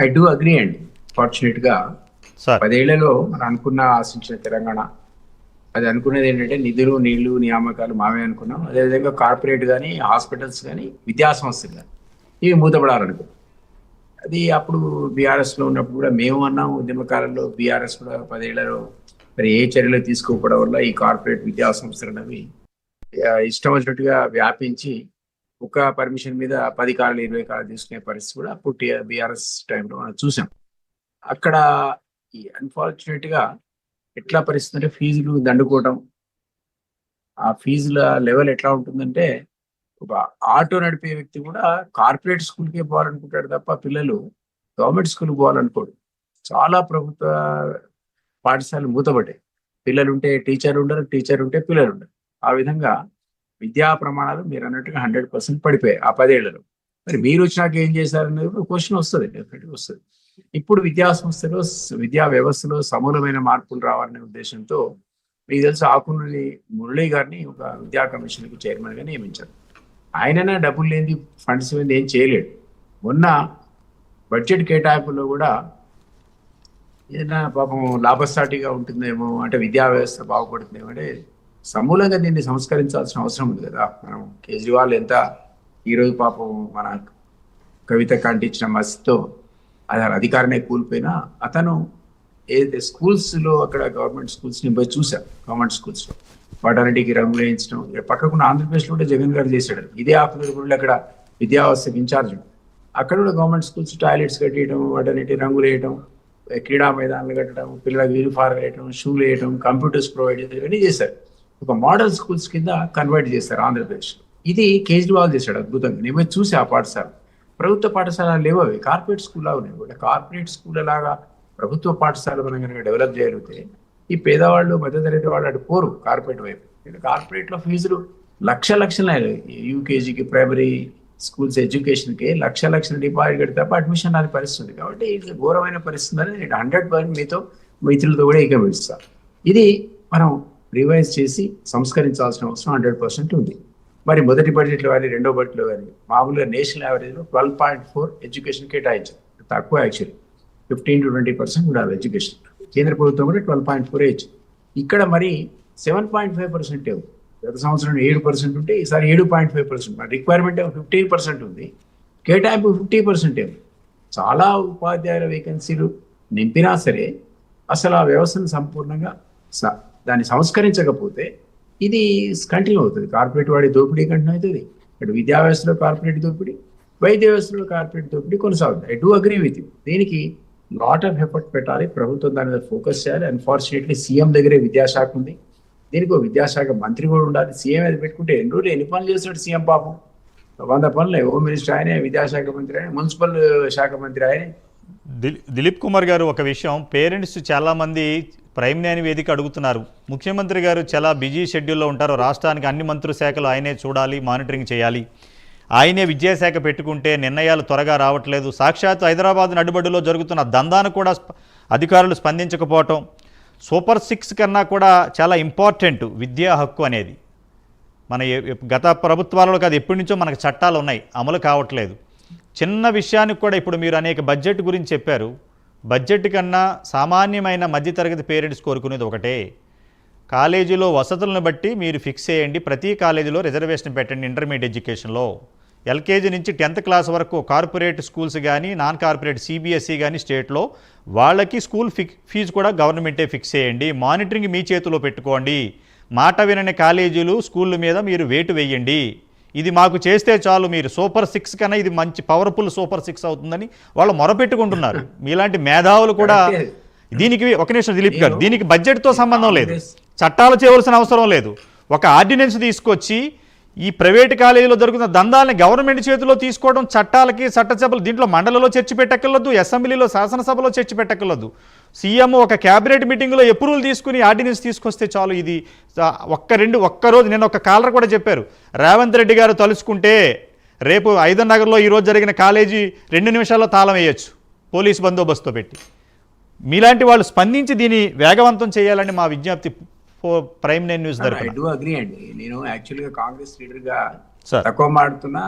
ఐ డూ అగ్రీ అండి. ఫార్చునేట్గా 10 ఏళ్లలో మనం అనుకున్న ఆశించిన తెలంగాణ, అది అనుకునేది ఏంటంటే నిధులు, నీళ్లు, నియామకాలు మావే అనుకున్నాం. అదేవిధంగా కార్పొరేట్ కానీ, హాస్పిటల్స్ కానీ, విద్యా సంస్థలు కానీ ఇవి మూతపడాలనుకున్నాం. అది అప్పుడు బీఆర్ఎస్లో ఉన్నప్పుడు కూడా మేము అన్నాం, ఉద్యమకాలంలో బీఆర్ఎస్ కూడా 10 ఏళ్లలో మరి ఏ చర్యలు తీసుకోకపోవడం వల్ల ఈ కార్పొరేట్ విద్యా సంస్థలు అనేవి ఇష్టం వచ్చినట్టుగా వ్యాపించి ఒక పర్మిషన్ మీద 10 కాలాలు 20 కాలాలు తీసుకునే పరిస్థితి కూడా అప్పుడు బీఆర్ఎస్ టైంలో మనం చూసాం. అక్కడ ఈ అన్ఫార్చునేట్గా ఎట్లా పరిస్థితి అంటే ఫీజులు దండుకోవటం, ఆ ఫీజుల లెవెల్ ఎట్లా ఉంటుందంటే ఒక ఆటో నడిపే వ్యక్తి కూడా కార్పొరేట్ స్కూల్కే పోవాలనుకుంటాడు తప్ప పిల్లలు గవర్నమెంట్ స్కూల్కి పోవాలనుకోడు. చాలా ప్రభుత్వ పాఠశాలలు మూతపడ్డాయి. పిల్లలు ఉంటే టీచర్ ఉండరు, టీచర్ ఉంటే పిల్లలు ఉండరు. ఆ విధంగా విద్యా ప్రమాణాలు మీరు అన్నట్టుగా 100% పడిపోయాయి ఆ 10 ఏళ్లలో. మరి మీరు వచ్చినాక ఏం చేశారనేది క్వశ్చన్ వస్తుంది, డెఫినెట్గా వస్తుంది. ఇప్పుడు విద్యా సంస్థలో, విద్యా వ్యవస్థలో సమూలమైన మార్పులు రావాలనే ఉద్దేశంతో మీకు తెలుసు ఆకునూరి మురళి గారిని ఒక విద్యా కమిషన్కి చైర్మన్గా నియమించారు. ఆయననే డబ్బులు లేని ఫండ్స్ మీద ఏం చేయలేడు. మొన్న బడ్జెట్ కేటాయింపులో కూడా ఏదైనా పాపం లాభసాటిగా ఉంటుందేమో, అంటే విద్యా వ్యవస్థ బాగుపడుతుందేమో అంటే సమూలంగా దీన్ని సంస్కరించాల్సిన అవసరం ఉంది కదా. మనం కేజ్రీవాల్ ఎంత ఈరోజు పాపం మన కవిత కంటించిన మసితో అధికారమే కూలిపోయినా అతను ఏదైతే స్కూల్స్లో అక్కడ గవర్నమెంట్ స్కూల్స్ని పోయి చూశారు. గవర్నమెంట్ స్కూల్స్లో వాటన్నిటికి రంగులు వేయించడం, పక్కకున్న ఆంధ్రప్రదేశ్లో కూడా జగన్ గారు చేశాడు. ఇదే ఆకునూరి అక్కడ విద్యా వ్యవస్థకి ఇన్ఛార్జ్. అక్కడ కూడా గవర్నమెంట్ స్కూల్స్ టాయిలెట్స్ కట్టేయడం, వాటన్నిటి రంగులు వేయడం, క్రీడా మైదానాలు కట్టడం, పిల్లలకు యూనిఫార్మ్ వేయడం, షూలు వేయడం, కంప్యూటర్స్ ప్రొవైడ్ చేయడం, ఇవన్నీ చేశారు. ఒక మోడల్ స్కూల్స్ కింద కన్వర్ట్ చేశారు ఆంధ్రప్రదేశ్. ఇది కేజ్రీవాల్ చేశాడు అద్భుతంగా. నేను చూసి ఆ పాఠశాల ప్రభుత్వ పాఠశాలలు లేవు, అవి కార్పొరేట్ స్కూల్ లాగా ఉన్నాయి. కూడా కార్పొరేట్ స్కూల్ లాగా ప్రభుత్వ పాఠశాల మనం కనుక డెవలప్ చేయగలిగితే ఈ పేదవాళ్ళు మధ్యతరగతి వాళ్ళు అటు పోరు కార్పొరేట్ వైపు. కార్పొరేట్లో ఫీజులు లక్షల యూకేజీకి ప్రైమరీ స్కూల్స్ ఎడ్యుకేషన్కి లక్షల డిపాజిట్ కడితే తప్ప అడ్మిషన్ రాని పరిస్థితుంది. కాబట్టి ఇది ఘోరమైన పరిస్థితి అని నేను 100% మిత్రులతో కూడా ఏకీభవిస్తాను. ఇది మనం రివైజ్ చేసి సంస్కరించాల్సిన అవసరం 100% ఉంది. మరి మొదటి బడ్జెట్లో కానీ రెండో బడ్జెట్లో కానీ మామూలుగా నేషనల్ యావరేజ్లో 12.4 ఎడ్యుకేషన్ కేటాయించారు. తక్కువ యాక్చువల్లీ 15 to 20% ఉండాలి ఎడ్యుకేషన్. కేంద్ర ప్రభుత్వం కూడా 12.4 ఇచ్చింది. ఇక్కడ మరి 7.5% ఉంది. గత సంవత్సరం 7% ఉంటే ఈసారి 7.5%. మరి రిక్వైర్మెంట్ 15% ఉంది, కేటాయింపు 50% ఉంది. చాలా ఉపాధ్యాయుల వేకెన్సీలు నింపినా సరే అసలు ఆ వ్యవస్థను సంపూర్ణంగా దాన్ని సంస్కరించకపోతే ఇది కంటిన్యూ అవుతుంది. కార్పొరేట్ వాడి దోపిడీ కంటిన్యూ అవుతుంది. ఇటు విద్యా వ్యవస్థలో కార్పొరేట్ దోపిడీ, వైద్య వ్యవస్థలో కార్పొరేట్ దోపిడీ కొనసాగుతుంది. I do agree with you. దీనికి లాట్ ఆఫ్ ఎఫర్ట్ పెట్టాలి, ప్రభుత్వం దాని మీద ఫోకస్ చేయాలి. అన్ఫార్చునేట్లీ సీఎం దగ్గరే విద్యాశాఖ ఉంది, దీనికి ఒక విద్యాశాఖ మంత్రి కూడా ఉండాలి. సీఎం అది పెట్టుకుంటే ఎన్ని పనులు చేస్తాడు సీఎం పాపం? 100 పనులు. హోమ్ మినిస్టర్ ఆయనే, విద్యాశాఖ మంత్రి ఆయనే, మున్సిపల్ శాఖ మంత్రి ఆయనే. దిలీప్ కుమార్ గారు, ఒక విషయం, పేరెంట్స్ చాలామంది ప్రైమ్ న్యాయ వేదిక అడుగుతున్నారు. ముఖ్యమంత్రి గారు చాలా బిజీ షెడ్యూల్లో ఉంటారు, రాష్ట్రానికి అన్ని మంత్రి శాఖలు ఆయనే చూడాలి, మానిటరింగ్ చేయాలి, ఆయనే విద్యాశాఖ పెట్టుకుంటే నిర్ణయాలు త్వరగా రావట్లేదు. సాక్షాత్ హైదరాబాద్ నడిబడ్డులో జరుగుతున్న దందాను కూడా అధికారులు స్పందించకపోవటం, సూపర్ 6 కన్నా కూడా చాలా ఇంపార్టెంట్ విద్యా హక్కు అనేది. మన గత ప్రభుత్వాలలో కాదు, ఎప్పటి నుంచో మనకు చట్టాలు ఉన్నాయి, అమలు కావట్లేదు. చిన్న విషయానికి కూడా ఇప్పుడు మీరు అనేక బడ్జెట్ గురించి చెప్పారు. బడ్జెట్ కన్నా సామాన్యమైన మధ్యతరగతి పేరెంట్స్ కోరుకునేది ఒకటే, కాలేజీలో వసతులను బట్టి మీరు ఫిక్స్ చేయండి, ప్రతి కాలేజీలో రిజర్వేషన్ పెట్టండి. ఇంటర్మీడియట్ ఎడ్యుకేషన్లో ఎల్కేజీ నుంచి 10th క్లాస్ వరకు కార్పొరేట్ స్కూల్స్ కానీ నాన్ కార్పొరేట్ సిబిఎస్ఈ కానీ స్టేట్లో వాళ్ళకి స్కూల్ ఫీజు కూడా గవర్నమెంటే ఫిక్స్ చేయండి. మానిటరింగ్ మీ చేతిలో పెట్టుకోండి. మాట వినని కాలేజీలు స్కూళ్ళ మీద మీరు వేటు వేయండి. ఇది మాకు చేస్తే చాలు, మీరు సూపర్ 6 కన్నా ఇది మంచి పవర్ఫుల్ సూపర్ 6 అవుతుందని వాళ్ళు మొరపెట్టుకుంటున్నారు. మీలాంటి మేధావులు కూడా దీనికి, ఒక నిమిషం దిలీప్ గారు, దీనికి బడ్జెట్తో సంబంధం లేదు, చట్టాలు చేయవలసిన అవసరం లేదు. ఒక ఆర్డినెన్స్ తీసుకొచ్చి ఈ ప్రైవేటు కాలేజీలో జరుగుతున్న దందాలని గవర్నమెంట్ చేతిలో తీసుకోవడం, చట్టాలకి చట్టసభలు, దీంట్లో మండలిలో చర్చ పెట్టక్కర్లేదు, అసెంబ్లీలో శాసనసభలో చర్చ పెట్టక్కర్లేదు. సీఎం ఒక క్యాబినెట్ మీటింగ్లో అప్రూవల్ తీసుకుని ఆర్డినెన్స్ తీసుకొస్తే చాలు. ఇది ఒక్కరోజు నేను ఒక కాలర్ కూడా చెప్పారు, రేవంత్ రెడ్డి గారు తలుచుకుంటే రేపు ఐదర్ ఈరోజు జరిగిన కాలేజీ 2 నిమిషాల్లో తాళం వేయచ్చు పోలీసు బందోబస్తుతో పెట్టి. మీలాంటి వాళ్ళు స్పందించి దీన్ని వేగవంతం చేయాలని మా విజ్ఞప్తి ప్రైమ్ నైన్ న్యూస్ తరపున. ఐ డు అగ్రీ అండి. నేను యాక్చువల్గా కాంగ్రెస్ లీడర్గా తక్కువ మాడుతున్నా,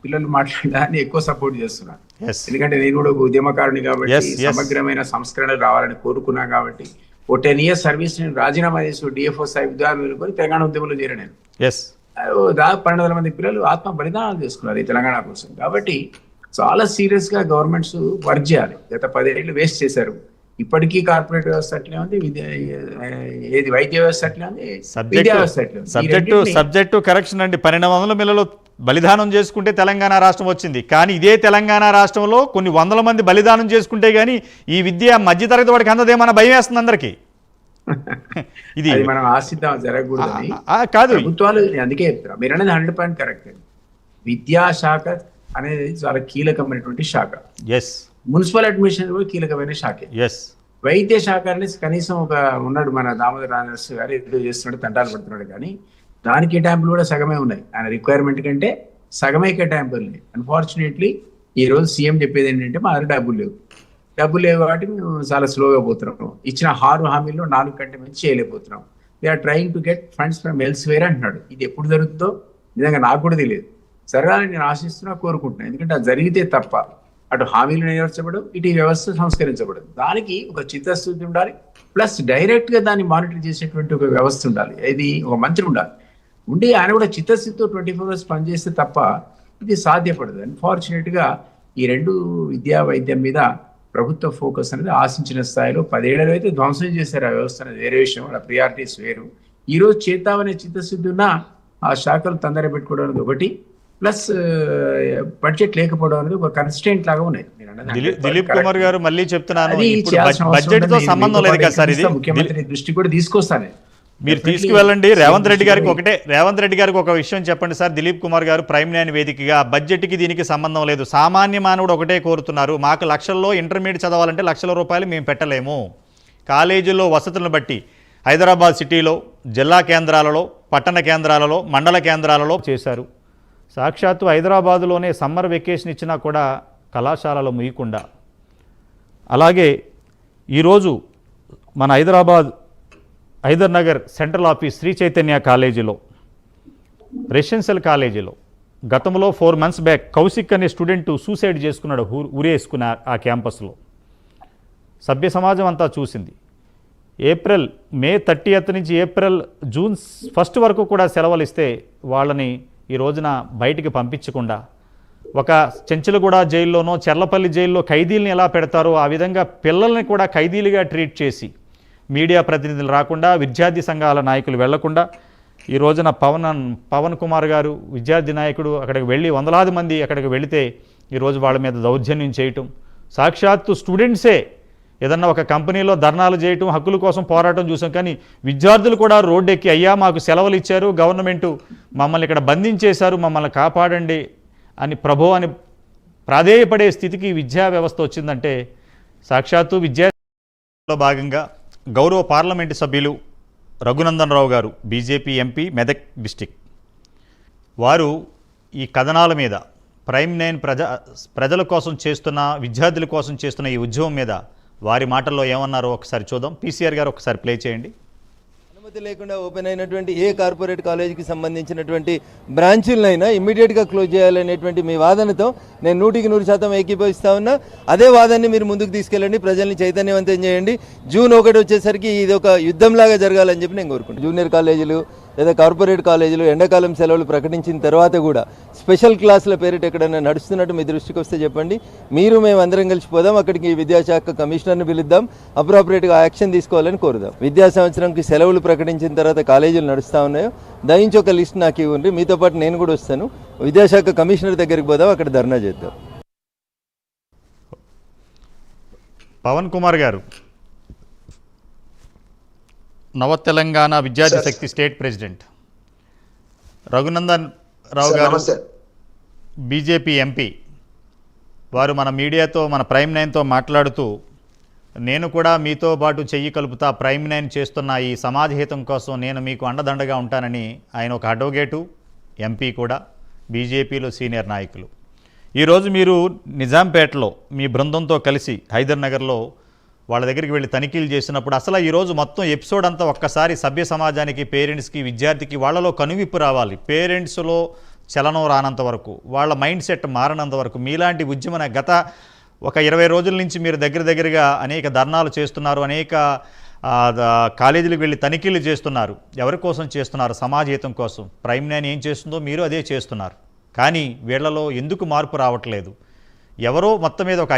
పిల్లలు మాట్లాడడాన్ని ఎక్కువ సపోర్ట్ చేస్తున్నాను. ఎందుకంటే నేను కూడా ఒక ఉద్యమకారుని కాబట్టి, సమగ్రమైన సంస్కరణలు రావాలని కోరుకున్నా కాబట్టి ఓ 10 years సర్వీస్ నేను రాజీనామా చేసి డిఎఫ్ఓ సాయి ఉద్యోగాలు వెళ్ళుకొని తెలంగాణ ఉద్యమంలో చేరాను. నేను దాదాపు 12,000 మంది పిల్లలు ఆత్మ బలిదానాలు చేసుకున్నారు ఈ తెలంగాణ కోసం. కాబట్టి చాలా సీరియస్ గా గవర్నమెంట్స్ వర్క్ చేయాలి. గత 10 ఏళ్ళు వేస్ట్ చేశారు. ఇప్పటికీ కార్పొరేట్ వ్యవస్థ అట్లే ఉంది, ఏది వైద్య వ్యవస్థ అట్లే ఉంది, విద్యా వ్యవస్థ అట్లే ఉంది. సబ్జెక్టు కరెక్షన్ అండి. 1200 పిల్లలు బలిదానం చేసుకుంటే తెలంగాణ రాష్ట్రం వచ్చింది. కానీ ఇదే తెలంగాణ రాష్ట్రంలో కొన్ని 100 మంది బలిదానం చేసుకుంటే గానీ ఈ విద్య మధ్యతరగతి వాడికి అందదేమన్న భయం వేస్తుంది అందరికీ. ఇది మనం ఆశిద్దాం జరగకూడదని కాదు ప్రభుత్వాలు. అందుకే చెప్తారా మీరు అనేది 100% కరెక్ట్. విద్యాశాఖ అనేది చాలా కీలకమైనటువంటి శాఖ. మున్సిపల్ అడ్మినిస్ట్రేషన్ కూడా కీలకమైన శాఖ. వైద్య శాఖ అనేది కనీసం ఒక ఉన్నాడు మన దామోదర్ రాజనరసింహ గారు, ఏదో చేస్తున్నాడు, తంటాలు పడుతున్నాడు, కానీ దాని కేటాయింపులు కూడా సగమే ఉన్నాయి. ఆయన రిక్వైర్మెంట్ కంటే సగమే కేటాయింపులు ఉన్నాయి. అన్ఫార్చునేట్లీ ఈ రోజు సీఎం చెప్పేది ఏంటంటే మా దగ్గర డబ్బులు లేవు కాబట్టి మేము చాలా స్లోగా పోతున్నాం. ఇచ్చిన 6 హామీల్లో 4 కంటే మించి చేయలేకపోతున్నాం. They are trying to get funds from elsewhere అంటున్నాడు. ఇది ఎప్పుడు జరుగుతుందో నిజంగా నాకు కూడా తెలియదు. జరగాలని నేను ఆశిస్తున్నా, కోరుకుంటున్నాను. ఎందుకంటే అది జరిగితే తప్ప అటు హామీలు నెరవేర్చబడవు, ఇటు ఈ వ్యవస్థ సంస్కరించబడదు. దానికి ఒక చిత్తశుద్ధి ఉండాలి, ప్లస్ డైరెక్ట్గా దాన్ని మానిటర్ చేసేటువంటి ఒక వ్యవస్థ ఉండాలి. ఇది ఒక మంత్రి ఉండాలి. ఉండి ఆయన కూడా చిత్తశుద్ధితో 24 hours పనిచేస్తే తప్ప ఇది సాధ్యపడదు. అన్ఫార్చునేట్గా ఈ రెండు విద్యా వైద్యం మీద ప్రభుత్వ ఫోకస్ అనేది ఆశించిన స్థాయిలో 10 ఏళ్లలో అయితే ధ్వంసం చేశారు ఆ వ్యవస్థ అనేది వేరే విషయం, వాళ్ళ ప్రియారిటీస్ వేరు. ఈరోజు చేద్దామనే చిత్తశుద్ధి ఉన్న ఆ శాఖలు తొందర పెట్టుకోవడం అనేది ఒకటి, ప్లస్ బడ్జెట్ లేకపోవడం అనేది ఒక కన్స్టెంట్ లాగా ఉన్నాయి. దిలీప్ కుమార్ గారు మళ్ళీ చెప్తున్నాను, అది ఇప్పుడు చేయాల్సిన అవసరం బడ్జెట్ తో ఉంది. సంబంధం లేదు కదా సార్, ఇది ముఖ్యమంత్రి దృష్టి కూడా తీసుకొస్తాను. మీరు తీసుకువెళ్ళండి. రేవంత్ రెడ్డి గారికి ఒక విషయం చెప్పండి సార్. దిలీప్ కుమార్ గారు ప్రైమ్ లైన్ వేదికగా బడ్జెట్కి దీనికి సంబంధం లేదు, సామాన్య మానవుడు ఒకటే కోరుతున్నారు, మాకు లక్షల్లో ఇంటర్మీడియట్ చదవాలంటే లక్షల రూపాయలు మేము పెట్టలేము. కాలేజీల్లో వసతులను బట్టి హైదరాబాద్ సిటీలో, జిల్లా కేంద్రాలలో, పట్టణ కేంద్రాలలో, మండల కేంద్రాలలో చేశారు. సాక్షాత్తు హైదరాబాదులోనే సమ్మర్ వెకేషన్ ఇచ్చినా కూడా కళాశాలలో ముయ్యకుండా. అలాగే ఈరోజు మన హైదర్ నగర్ సెంట్రల్ ఆఫీస్ శ్రీ చైతన్య కాలేజీలో, రెసిడెన్షియల్ కాలేజీలో గతంలో 4 months బ్యాక్ కౌశిక్ అనే స్టూడెంట్ సూసైడ్ చేసుకున్నాడు, ఉరేసుకున్న ఆ క్యాంపస్లో. సభ్య సమాజం అంతా చూసింది. మే 30th నుంచి జూన్ 1 వరకు కూడా సెలవులు ఇస్తే వాళ్ళని ఈ రోజున బయటికి పంపించకుండా, ఒక చెంచలగూడ జైల్లోనో చెర్లపల్లి జైల్లో ఖైదీలను ఎలా పెడతారో ఆ విధంగా పిల్లల్ని కూడా ఖైదీలుగా ట్రీట్ చేసి, మీడియా ప్రతినిధులు రాకుండా, విద్యార్థి సంఘాల నాయకులు వెళ్లకుండా, ఈ రోజున పవన్ కుమార్ గారు విద్యార్థి నాయకుడు అక్కడికి వెళ్ళి వందలాది మంది అక్కడికి వెళితే ఈరోజు వాళ్ళ మీద దౌర్జన్యం చేయటం, సాక్షాత్తు స్టూడెంట్సే ఏదన్నా ఒక కంపెనీలో ధర్నాలు చేయటం, హక్కుల కోసం పోరాటం చూసాం. కానీ విద్యార్థులు కూడా రోడ్డెక్కి, అయ్యా మాకు సెలవులు ఇచ్చారు, గవర్నమెంటు మమ్మల్ని ఇక్కడ బంధించేశారు, మమ్మల్ని కాపాడండి అని అని ప్రాధేయపడే స్థితికి విద్యా వ్యవస్థ వచ్చిందంటే సాక్షాత్తు విద్యాలో భాగంగా గౌరవ పార్లమెంటు సభ్యులు రఘునందన్ రావు గారు, బీజేపీ ఎంపీ, మెదక్ డిస్టిక్, వారు ఈ కథనాల మీద ప్రైమ్ 9 ప్రజల కోసం చేస్తున్న, విద్యార్థుల కోసం చేస్తున్న ఈ ఉద్యమం మీద వారి మాటల్లో ఏమన్నారో ఒకసారి చూద్దాం. పీసీఆర్ గారు ఒకసారి ప్లే చేయండి. అనుమతి లేకుండా ఓపెన్ అయినటువంటి ఏ కార్పొరేట్ కాలేజీకి సంబంధించినటువంటి బ్రాంచులనైనా ఇమ్మీడియట్గా క్లోజ్ చేయాలనేటువంటి మీ వాదనతో నేను 100% ఏకీభవిస్తా ఉన్నా. అదే వాదాన్ని మీరు ముందుకు తీసుకెళ్ళండి, ప్రజల్ని చైతన్యవంతం చేయండి. జూన్ 1 వచ్చేసరికి ఇది ఒక యుద్ధంలాగా జరగాలని చెప్పి నేను కోరుకుంటున్నాను. జూనియర్ కాలేజీలు లేదా కార్పొరేట్ కాలేజీలు ఎండాకాలం సెలవులు ప్రకటించిన తర్వాత కూడా స్పెషల్ క్లాసుల పేరిట ఎక్కడైనా నడుస్తున్నట్టు మీ దృష్టికి వస్తే చెప్పండి. మేము అందరం కలిసిపోదాం, అక్కడికి విద్యాశాఖ కమిషనర్ని పిలుద్దాం, అప్రాపరేట్గా యాక్షన్ తీసుకోవాలని కోరుదాం. విద్యా సంవత్సరంకి సెలవులు ప్రకటించిన తర్వాత కాలేజీలు నడుస్తూ ఉన్నాయో దయించి ఒక లిస్ట్ నాకు ఇవ్వండి, మీతో పాటు నేను కూడా వస్తాను. విద్యాశాఖ కమిషనర్ దగ్గరికి పోదాం, అక్కడ ధర్నా చేద్దాం. పవన్ కుమార్ గారు, నవ తెలంగాణ విద్యార్థి శక్తి స్టేట్ ప్రెసిడెంట్, రఘునందన్ రావు గారు బీజేపీ ఎంపీ, వారు మన మీడియాతో, మన ప్రైమ్ 9తో మాట్లాడుతూ, నేను కూడా మీతో పాటు చెయ్యి కలుపుతా, ప్రైమ్ 9 చేస్తున్న ఈ సమాజ హితం కోసం నేను మీకు అండదండగా ఉంటానని ఆయన ఒక అడ్వకేటు, ఎంపీ కూడా, బీజేపీలో సీనియర్ నాయకులు. ఈరోజు మీరు నిజాంపేటలో మీ బృందంతో కలిసి హైదర్ నగర్లో వాళ్ళ దగ్గరికి వెళ్ళి తనిఖీలు చేసినప్పుడు అసలు ఈరోజు మొత్తం ఎపిసోడ్ అంతా ఒక్కసారి సభ్య సమాజానికి, పేరెంట్స్కి, విద్యార్థికి వాళ్ళలో కనువిప్పు రావాలి. పేరెంట్స్లో చలనం రానంత వరకు, వాళ్ళ మైండ్ సెట్ మారనంత వరకు మీలాంటి ఉద్యమన గత ఒక 20 రోజుల నుంచి మీరు దగ్గరగా అనేక ధర్నాలు చేస్తున్నారు, అనేక కాలేజీలకు వెళ్ళి తనిఖీలు చేస్తున్నారు. ఎవరి కోసం చేస్తున్నారు? సమాజ హితం కోసం. ప్రైమ్ 9 ఏం చేస్తుందో మీరు అదే చేస్తున్నారు. కానీ వీళ్లలో ఎందుకు మార్పు రావట్లేదు? ఎవరో మొత్తం మీద ఒక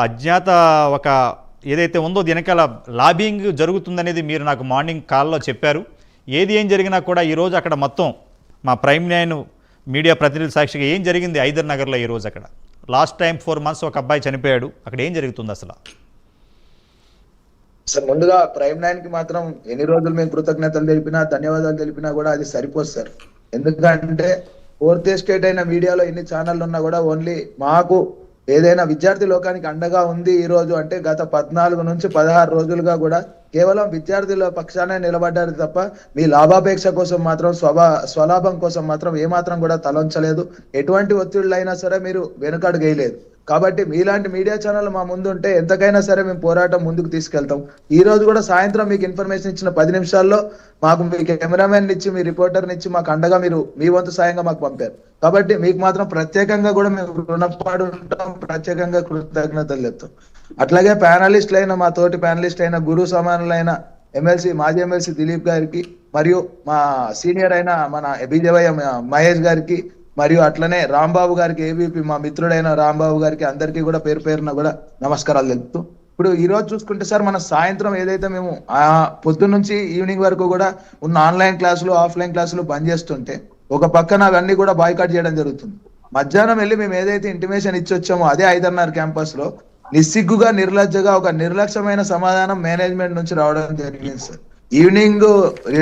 అజ్ఞాత ఒక ఏదైతే ఉందో వెనకాల లాబింగ్ జరుగుతుందనేది మీరు నాకు మార్నింగ్ కాల్లో చెప్పారు. ఏం జరిగినా కూడా ఈరోజు అక్కడ మొత్తం మా ప్రైమ్ 9 మీడియా ప్రతినిధుల సాక్షిగా ఏం జరిగింది హైదర్ నగర్లో ఈరోజు? అక్కడ లాస్ట్ టైం 4 months ఒక అబ్బాయి చనిపోయాడు, అక్కడ ఏం జరుగుతుంది అసలు? సార్, ముందుగా ప్రైమ్ 9కి మాత్రం ఎన్ని రోజులు మేము కృతజ్ఞతలు తెలిపినా, ధన్యవాదాలు తెలిపినా కూడా అది సరిపోదు సార్. ఎందుకంటే 4th estate అయిన మీడియాలో ఎన్ని ఛానళ్ళు ఉన్నా కూడా ఓన్లీ మాకు ఏదైనా విద్యార్థి లోకానికి అండగా ఉంది ఈ రోజు అంటే గత 14 నుంచి 16 రోజులుగా కూడా కేవలం విద్యార్థుల పక్షానే నిలబడ్డారు తప్ప మీ లాభాపేక్ష కోసం మాత్రం, స్వలాభం కోసం మాత్రం ఏమాత్రం కూడా తలంచలేదు. ఎటువంటి ఒత్తిళ్ళైనా సరే మీరు వెనుకడుగేయలేదు. కాబట్టి మీలాంటి మీడియా ఛానల్ మా ముందు ఉంటే ఎంతకైనా సరే మేము పోరాటం ముందుకు తీసుకెళ్తాం. ఈ రోజు కూడా సాయంత్రం మీకు ఇన్ఫర్మేషన్ ఇచ్చిన 10 నిమిషాల్లో మాకు మీ కెమెరామెన్ ఇచ్చి మీ రిపోర్టర్ని ఇచ్చి మాకు అండగా మీరు మీ వంతు సాయంగా మాకు పంపారు. కాబట్టి మీకు మాత్రం ప్రత్యేకంగా కూడా మేము రుణపడి ఉంటాం, ప్రత్యేకంగా కృతజ్ఞతలు చెప్తాం. అట్లాగే ప్యానలిస్టులు అయిన మా తోటి ప్యానలిస్ట్ అయిన గురు సమానులైన మాజీ ఎమ్మెల్సీ దిలీప్ గారికి, మరియు మా సీనియర్ అయిన మన బీజేవై మహేష్ గారికి, మరియు అట్లనే రాంబాబు గారికి, ఏబీపీ మా మిత్రుడైన రాంబాబు గారికి, అందరికీ కూడా పేరు పేరున కూడా నమస్కారాలు తెలుపుతూ, ఇప్పుడు ఈ రోజు చూసుకుంటే సార్ మన సాయంత్రం ఏదైతే మేము పొద్దున్న నుంచి ఈవినింగ్ వరకు కూడా ఉన్న ఆన్లైన్ క్లాసులు ఆఫ్లైన్ క్లాసులు బంద్ చేస్తుంటే ఒక పక్కన అవన్నీ కూడా బాయ్కాట్ చేయడం జరుగుతుంది. మధ్యాహ్నం వెళ్ళి మేము ఏదైతే ఇంటిమేషన్ ఇచ్చి వచ్చామో అదే 5:30 క్యాంపస్ లో నిస్సిగ్గుగా నిర్లజ్జగా ఒక నిర్లక్ష్యమైన సమాధానం మేనేజ్మెంట్ నుంచి రావడం జరిగింది సార్. ఈవినింగ్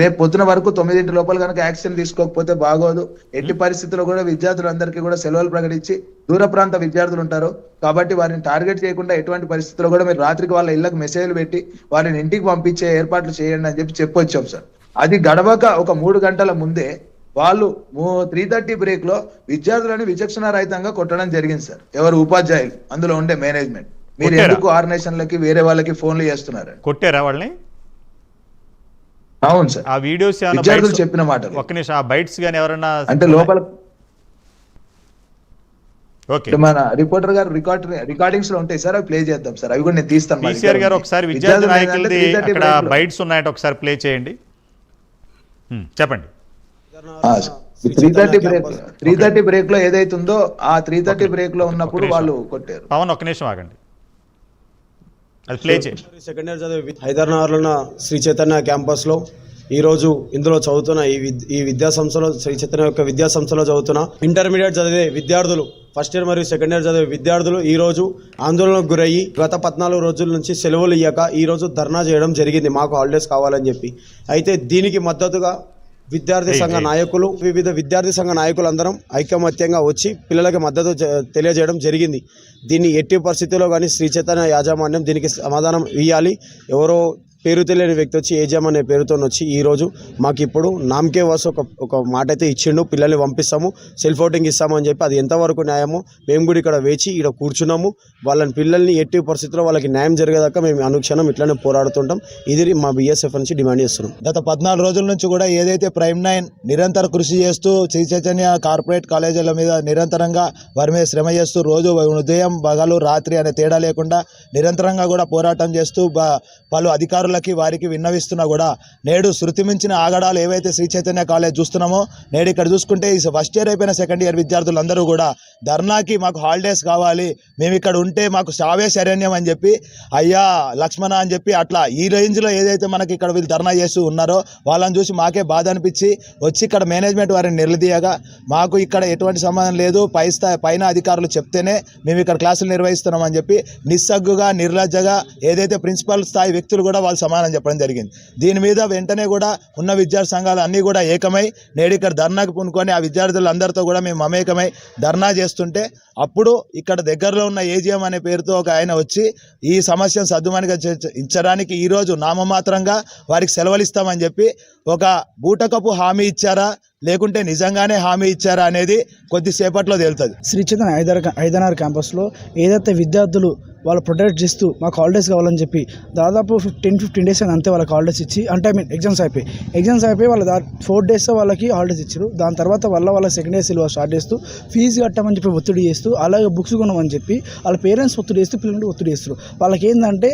రేపు పొద్దున వరకు 9 లోపల కనుక యాక్షన్ తీసుకోకపోతే బాగోదు. ఎట్టి పరిస్థితుల్లో కూడా విద్యార్థులందరికీ కూడా సెలవులు ప్రకటించి దూర ప్రాంత విద్యార్థులు ఉంటారు కాబట్టి వారిని టార్గెట్ చేయకుండా ఎటువంటి పరిస్థితుల్లో కూడా మీరు రాత్రికి వాళ్ళ ఇళ్లకు మెసేజ్లు పెట్టి వారిని ఇంటికి పంపించే ఏర్పాట్లు చేయండి అని చెప్పొచ్చాం సార్. అది గడవక ఒక 3 గంటల ముందే వాళ్ళు 3:30 బ్రేక్ లో విద్యార్థులను విచక్షణ రహితంగా కొట్టడం జరిగింది సార్. ఎవరు ఉపాధ్యాయులు అందులో ఉండే మేనేజ్మెంట్. మీరు ఎందుకు ఆర్గనైజేషన్లకి వేరే వాళ్ళకి ఫోన్లు చేస్తున్నారు? కొట్టారా వాళ్ళని? అవును సార్. ఆ వీడియోస్ విద్యార్థులు చెప్పిన మాట. ఒక్క నిమిషం, ఆ బైట్స్ గాని ఎవరన్నా అంటే లోపల ఓకే మన రిపోర్టర్ గారు రికార్డింగ్స్ లో ఉంటాయి సార్, అవి ప్లే చేద్దాం సార్. అవి కూడా నేను తీస్తాను. పీసీఆర్ గారు ఒకసారి విద్యార్థి నాయకులది అక్కడ బైట్స్ ఉన్నాయంటే ఒకసారి ప్లే చేయండి. చెప్పండి. 3:30 బ్రేక్ లో ఏదైతుందో ఆ 3:30 బ్రేక్ లో ఉన్నప్పుడు వాళ్ళు కొట్టారు. పవన్ ఒక్క నిమిషం ఆగండి, అది ప్లే చేయండి. సెకండ్ ఇయర్ చదివే హైదరాబాద్లో ఉన్న శ్రీ చైతన్య క్యాంపస్లో ఈరోజు ఇందులో చదువుతున్న ఈ విద్యా సంస్థలో, శ్రీ చైతన్య యొక్క విద్యా సంస్థలో చదువుతున్న ఇంటర్మీడియట్ చదివే విద్యార్థులు, ఫస్ట్ ఇయర్ మరియు సెకండ్ ఇయర్ చదివే విద్యార్థులు ఈరోజు ఆందోళనకు గురయ్యి గత 14 రోజుల నుంచి సెలవులు ఇయ్యక ఈరోజు ధర్నా చేయడం జరిగింది మాకు హాలిడేస్ కావాలని చెప్పి. అయితే దీనికి మద్దతుగా విద్యార్థి సంఘ నాయకులు, వివిధ విద్యార్థి సంఘ నాయకులందరం ఐకమత్యంగా వచ్చి పిల్లలకి మద్దతు తెలియజేయడం జరిగింది. దీన్ని ఎట్టి పరిస్థితుల్లో కానీ శ్రీ చైతన్య యాజమాన్యం దీనికి సమాధానం ఇవ్వాలి. ఎవరో పేరు తెలియని వ్యక్తి వచ్చి ఏజామ్ అనే పేరుతో వచ్చి ఈరోజు మాకు ఇప్పుడు నామకే వాసు ఒక మాట అయితే ఇచ్చిండు, పిల్లల్ని పంపిస్తాము, సెల్ఫ్ అవుటింగ్ ఇస్తామని చెప్పి. అది ఎంతవరకు న్యాయమో మేము కూడా ఇక్కడ వేచి ఇక్కడ కూర్చున్నాము. వాళ్ళని పిల్లల్ని ఎట్టి పరిస్థితుల్లో వాళ్ళకి న్యాయం జరిగేదాకా మేము అనుక్షణం ఇట్లానే పోరాడుతుంటాం. ఇది మా బీఎస్ఎఫ్ నుంచి డిమాండ్ చేస్తున్నాం. గత 14 రోజుల నుంచి కూడా ఏదైతే ప్రైమ్ 9 నిరంతర కృషి చేస్తూ శ్రీ చైతన్య కార్పొరేట్ కాలేజీల మీద నిరంతరంగా వారి మీద శ్రమ చేస్తూ రోజు ఉదయం పగలు రాత్రి అనే తేడా లేకుండా నిరంతరంగా కూడా పోరాటం చేస్తూ పలు అధికారులకి వారికి విన్నవిస్తున్నా కూడా నేడు శృతి మించిన ఆగడాలు ఏవైతే శ్రీ చైతన్య కాలేజ్ చూస్తున్నామో, నేడు ఇక్కడ చూసుకుంటే ఈ ఫస్ట్ ఇయర్ అయిపోయిన సెకండ్ ఇయర్ విద్యార్థులందరూ కూడా ధర్నాకి మాకు హాలిడేస్ కావాలి, మేము ఇక్కడ ఉంటే మాకు చావే శరణ్యం అని చెప్పి, అయ్యా లక్ష్మణ అని చెప్పి అట్లా ఈ రేంజ్లో ఏదైతే మనకి ఇక్కడ వీళ్ళు ధర్నా చేస్తూ ఉన్నారో వాళ్ళని చూసి మాకే బాధ అనిపించి వచ్చి ఇక్కడ మేనేజ్మెంట్ వారిని నిలదీయగా మాకు ఇక్కడ ఎటువంటి సంబంధం లేదు, పైన అధికారులు చెప్తేనే మేము ఇక్కడ క్లాసులు నిర్వహిస్తున్నామని చెప్పి నిస్సగ్గుగా నిర్లజ్జగా ఏదైతే ప్రిన్సిపల్ స్థాయి వ్యక్తులు కూడా వాళ్ళు సమాధానం చెప్పడం జరిగింది. దీని మీద వెంటనే కూడా ఉన్న విద్యార్థి సంఘాలు అన్నీ కూడా ఏకమై నేడు ఇక్కడ ధర్నాకు పూనుకొని ఆ విద్యార్థులందరితో కూడా మేము మమేకమై ధర్నా చేస్తుంటే అప్పుడు ఇక్కడ దగ్గరలో ఉన్న ఏజిఎం అనే పేరుతో ఒక ఆయన వచ్చి ఈ సమస్యను సద్దుమణిగా ఇచ్చడానికి ఈరోజు నామమాత్రంగా వారికి సెలవులు ఇస్తామని చెప్పి ఒక బూటకపు హామీ ఇచ్చారా లేకుంటే నిజంగానే హామీ ఇచ్చారా అనేది కొద్దిసేపట్లో తేలుతుంది. శ్రీ చైతన్య ఐదనార్ క్యాంపస్లో ఏదైతే విద్యార్థులు వాళ్ళు ప్రొటెక్ట్ చేస్తూ మాకు హాలిడేస్ కావాలని చెప్పి దాదాపు 10-15 డేస్ అని అంతే వాళ్ళకి హాలిడేస్ ఇచ్చి, అంటే ఎగ్జామ్స్ అయిపోయి వాళ్ళ 4 డేస్ వాళ్ళకి హాలిడేస్ ఇచ్చారు. దాని తర్వాత వాళ్ళ సెకండ్ ఇయర్ సిలబస్ స్టార్ట్ చేస్తూ ఫీజు కట్టమని చెప్పి ఒత్తిడి చేస్తూ, అలాగే బుక్స్ కొనమని చెప్పి వాళ్ళ పేరెంట్స్ ఒత్తిడి చేస్తూ పిల్లలు ఒత్తిడి చేస్తారు. వాళ్ళకి ఏంటంటే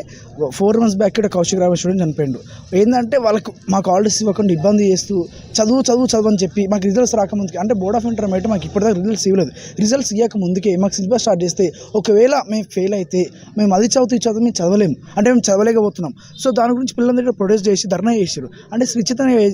4 months బ్యాక్ ఇక్కడ కౌశిక్ రావు స్టూడెంట్ చనిపోయిండు. ఏంటంటే వాళ్ళకు మాకు హాలిడేస్ ఇవ్వకుండా ఇబ్బంది చేస్తూ చదువు అని చెప్పి మాకు రిజల్ట్స్ రాకముందుకి, అంటే బోర్డ్ ఆఫ్ ఇంటర్మీడియట్ మాకు ఇప్పటిదాకా రిజల్ట్స్ ఇవ్వలేదు. రిజల్ట్స్ ఇవ్వక ముందుకే మాకు సిలబస్ స్టార్ట్ చేస్తే ఒకవేళ మేము ఫెయిల్ అయితే మేము అది చదువు మేము చదవలేము, అంటే మేము చదవలేకపోతున్నాం. సో దాని గురించి పిల్లలందరూ ప్రొటెస్ట్ చేసి ధర్నా చేశారు. అంటే శ్రీ చైతన్య